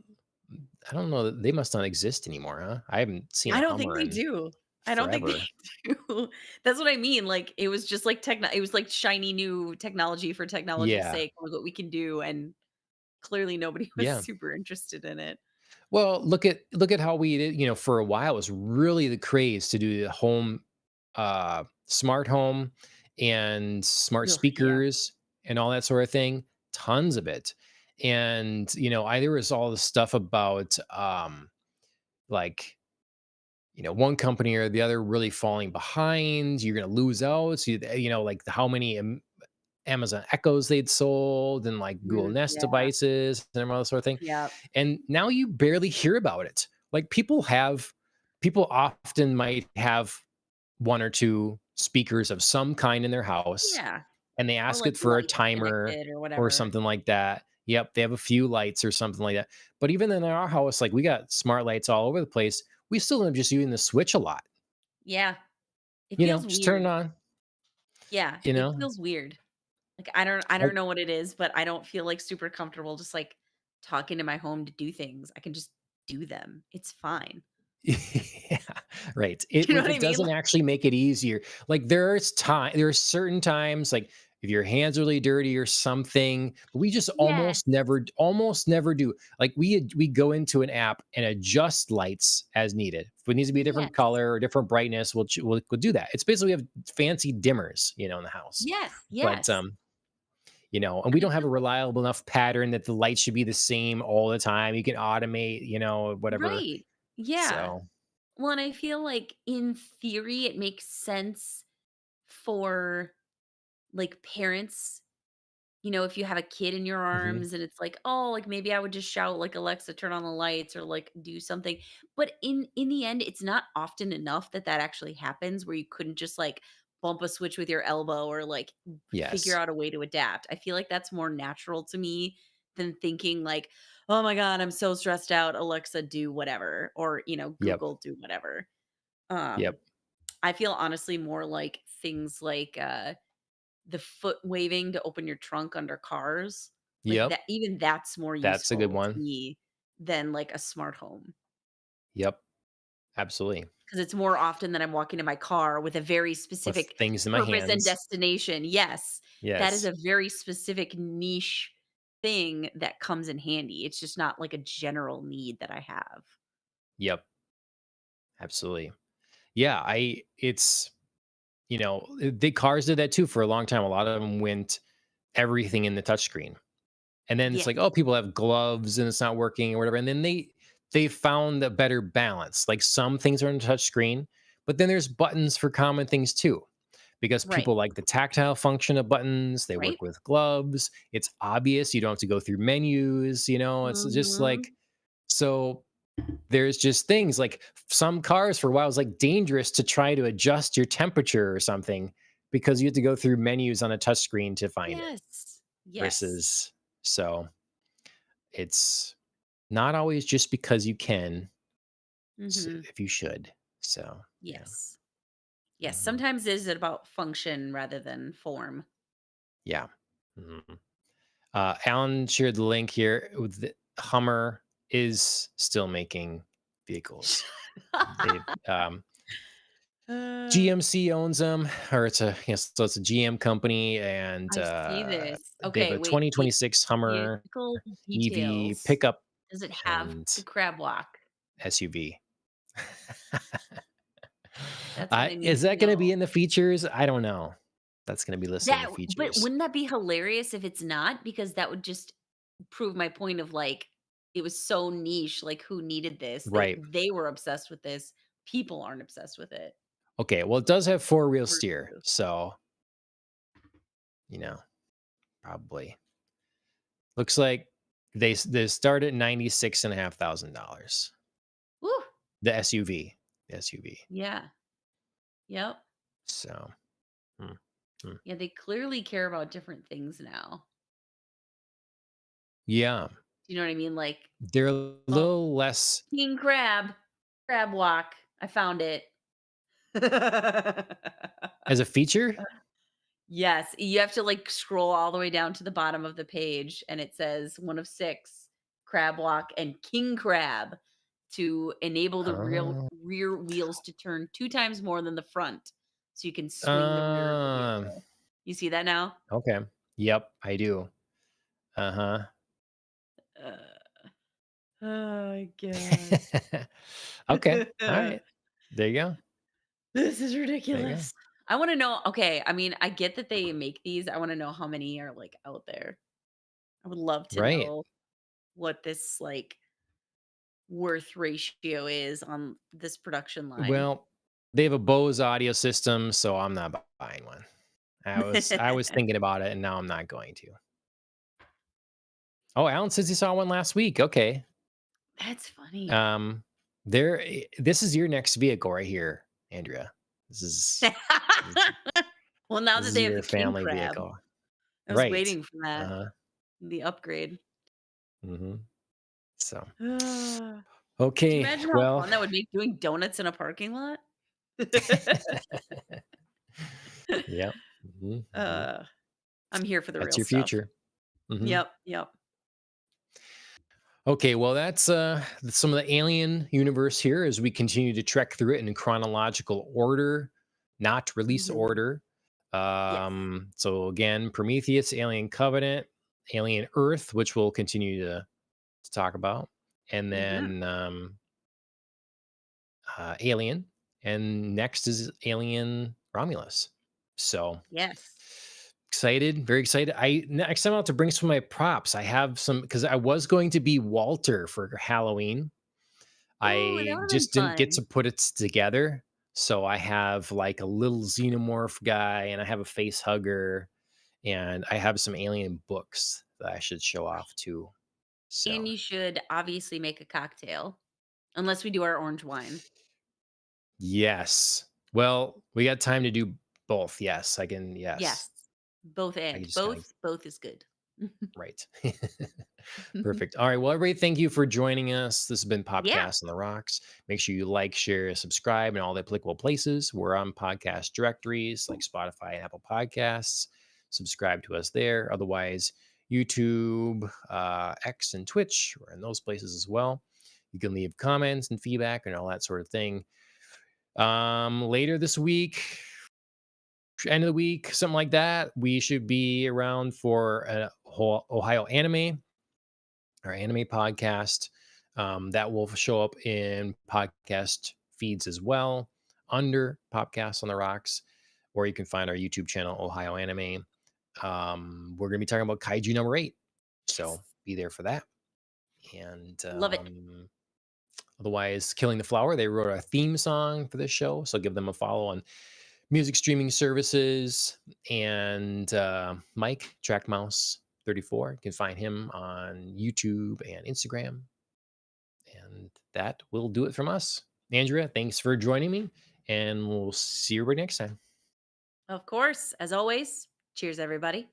I don't know. They must not exist anymore, huh? I haven't seen I a don't think Hummer they in do. I don't think forever. they do. That's what I mean, like, it was just like it was like shiny new technology for technology's Yeah. sake, look what we can do, and clearly nobody was Yeah. super interested in it. Well, look at how we did, for a while it was really the craze to do the home smart home and smart Ugh, yeah. speakers and all that sort of thing. Tons of it. And I there was all the stuff about like one company or the other really falling behind. You're going to lose out. So like how many Amazon Echoes they'd sold and like Google Nest Yeah, devices and all that sort of thing. yeah, And now you barely hear about it. Like people often might have one or two speakers of some kind in their house yeah, and they or ask like it for a lights timer connected or or whatever. something like that. Yep, they have a few lights or something like that. But even in our house, like we got smart lights all over the place. We still end up just using the switch a lot. Yeah, it feels Just turn it weird. on, Yeah, you it know. feels weird. Like, I don't know what it is, but I don't feel, like, super comfortable just, like, talking to my home to do things. I can just do them. It's fine. Yeah, right. You know If what I it mean? doesn't actually make it easier, like there are certain times, like if your hands are really dirty or something, but we just Yes, almost never do. Like we go into an app and adjust lights as needed. If it needs to be a different yes, color or different brightness, we'll do that. It's basically we have fancy dimmers, in the house, yes, but yes, and we and I don't have feel a like reliable enough pattern that the light should be the same all the time. You can automate, whatever. right. Yeah. So. Well, and I feel like in theory, it makes sense for, like, parents. If you have a kid in your Mhm. arms and it's like, "Oh, like, maybe I would just shout, like, Alexa, turn on the lights," or, like, do something. But in the end, it's not often enough that that actually happens where you couldn't just, like, bump a switch with your elbow or, like, figure Yes. out a way to adapt. I feel like that's more natural to me than thinking like, "Oh my god, I'm so stressed out. Alexa, do whatever," or, Yep. Google, do whatever. Um, Yep. I feel honestly more like things like, the foot waving to open your trunk under cars, like, Yep. that even that's more That's a good useful to one. me than, like, a smart home. Yep. Absolutely. because it's more often that I'm walking to my car with a very with specific things in my purpose and hands. destination. Yes, that is Yes. a very specific niche thing that comes in handy. It's just not like a general need that I have. Yep. Absolutely. Yeah. It's, the cars did that too for a long time. A lot of them went everything in the touchscreen. And then it's Yes, like, oh, people have gloves and it's not working or whatever. And then they found a better balance. Like some things are on touch screen, but then there's buttons for common things too. Because right, people like the tactile function of buttons, they right. work with gloves. It's obvious. You don't have to go through menus, it's just Mhm. like so there's just things like some cars for a while it was like dangerous to try to adjust your temperature or something because you have to go through menus on a touch screen to find it Yes, yes. versus so it's not always just because you can, Mhm. if you should. So, yeah. Yes. Yes, Mhm. sometimes is it about function rather than form. Yeah. Mhm. Alan shared the link here. With Hummer is still making vehicles. They Uh, GMC owns them, or it's a yes, so it's a GM company, and I see this. they have Okay, a wait. 2026 Hummer Vehicle EV details. pickup Does it have and the crab walk? SUV. That's what I need Is to that going to be know. in the features? I don't know. That's going to be listed in the But features. wouldn't that be hilarious if it's not? Because that would just prove my point of, like, it was so niche, like, who needed this? Right. They were obsessed with this. People aren't obsessed with it. Okay. Well, it does have four-wheel True, steer, true. so you know probably looks like they start at $96,500. Woo! The SUV, the SUV. Yeah. Yep. So, hmm, hmm. Yeah, they clearly care about different things now. Yeah, Do you know what I mean? Like, they're a "Oh, little less king crab, crab walk. I found it." as a feature. Yes, you have to, like, scroll all the way down to the bottom of the page, and it says 1 of 6, crab walk and king crab to enable the Oh, rear wheels to turn 2 times more than the front, so you can swing the rear of the um, vehicle. You see that now? okay. Yep, I do. Uh Uh, oh my god. huh. Okay. All right. There you go. This is There you go. ridiculous. I wanna know, okay, I mean, I get that they make these, I wanna know how many are, like, out there. I would love to Right. know what this, like, worth ratio is on this production line. Well, they have a Bose audio system, so I'm not buying one. I was thinking about it, and now I'm not going to. Oh, Alan says he saw one last week. Okay. That's funny. Um, this is your next vehicle right here, Andrea. This is this is Well, now this that is they have your the king family crab, vehicle. I was Right. waiting for that, Uh-huh. the upgrade. Mhm. So, Could you okay, imagine how well, fun that would be doing donuts in a parking lot? yep. Mhm, mhm. Uh, I'm here for the That's real your stuff. future. Mhm. Yep, yep. Okay, well, that's some of the alien universe here as we continue to trek through it in chronological order, not release Mhm. order. Yes. So again, Prometheus, Alien Covenant, Alien Earth, which we'll continue to talk about, and Mhm. then Alien, and next is Alien Romulus. So Yes. excited, very excited. Next time out to bring some of my props. I have some because I was going to be Walter for Halloween. Ooh, that I would've been just didn't get fun. to put it together. So I have like a little xenomorph guy, and I have a face hugger, and I have some alien books that I should show off too. And So you should obviously make a cocktail, unless we do our orange wine. yes. Well, we got time to do both. Yes, I can. Yes, Yes. Both I can and. just kind of Both is good. right. Perfect. All right. Well, everybody, thank you for joining us. This has been Yeah. Podcast on the Rocks. Make sure you like, share, subscribe in all the applicable places. We're on podcast directories like Spotify and Apple Podcasts. Subscribe to us there. Otherwise, YouTube, X, and Twitch. We're in those places as well. You can leave comments and feedback and all that sort of thing. Later this week, end of the week, something like that, we should be around for a Ohio anime our anime podcast. That will show up in podcast feeds as well under Popcasts on the Rocks, or you can find our YouTube channel, Ohio Anime. We're going to be talking about Kaiju number 8. Yes. So be there for that. And Love it. otherwise, Killing the Flower, they wrote a theme song for this show. So give them a follow on music streaming services. And Mike, Trackmouse 34, you can find him on YouTube and Instagram. And that will do it from us. Andrea, thanks for joining me, and we'll see you everybody next time. Of course. As always, cheers, everybody.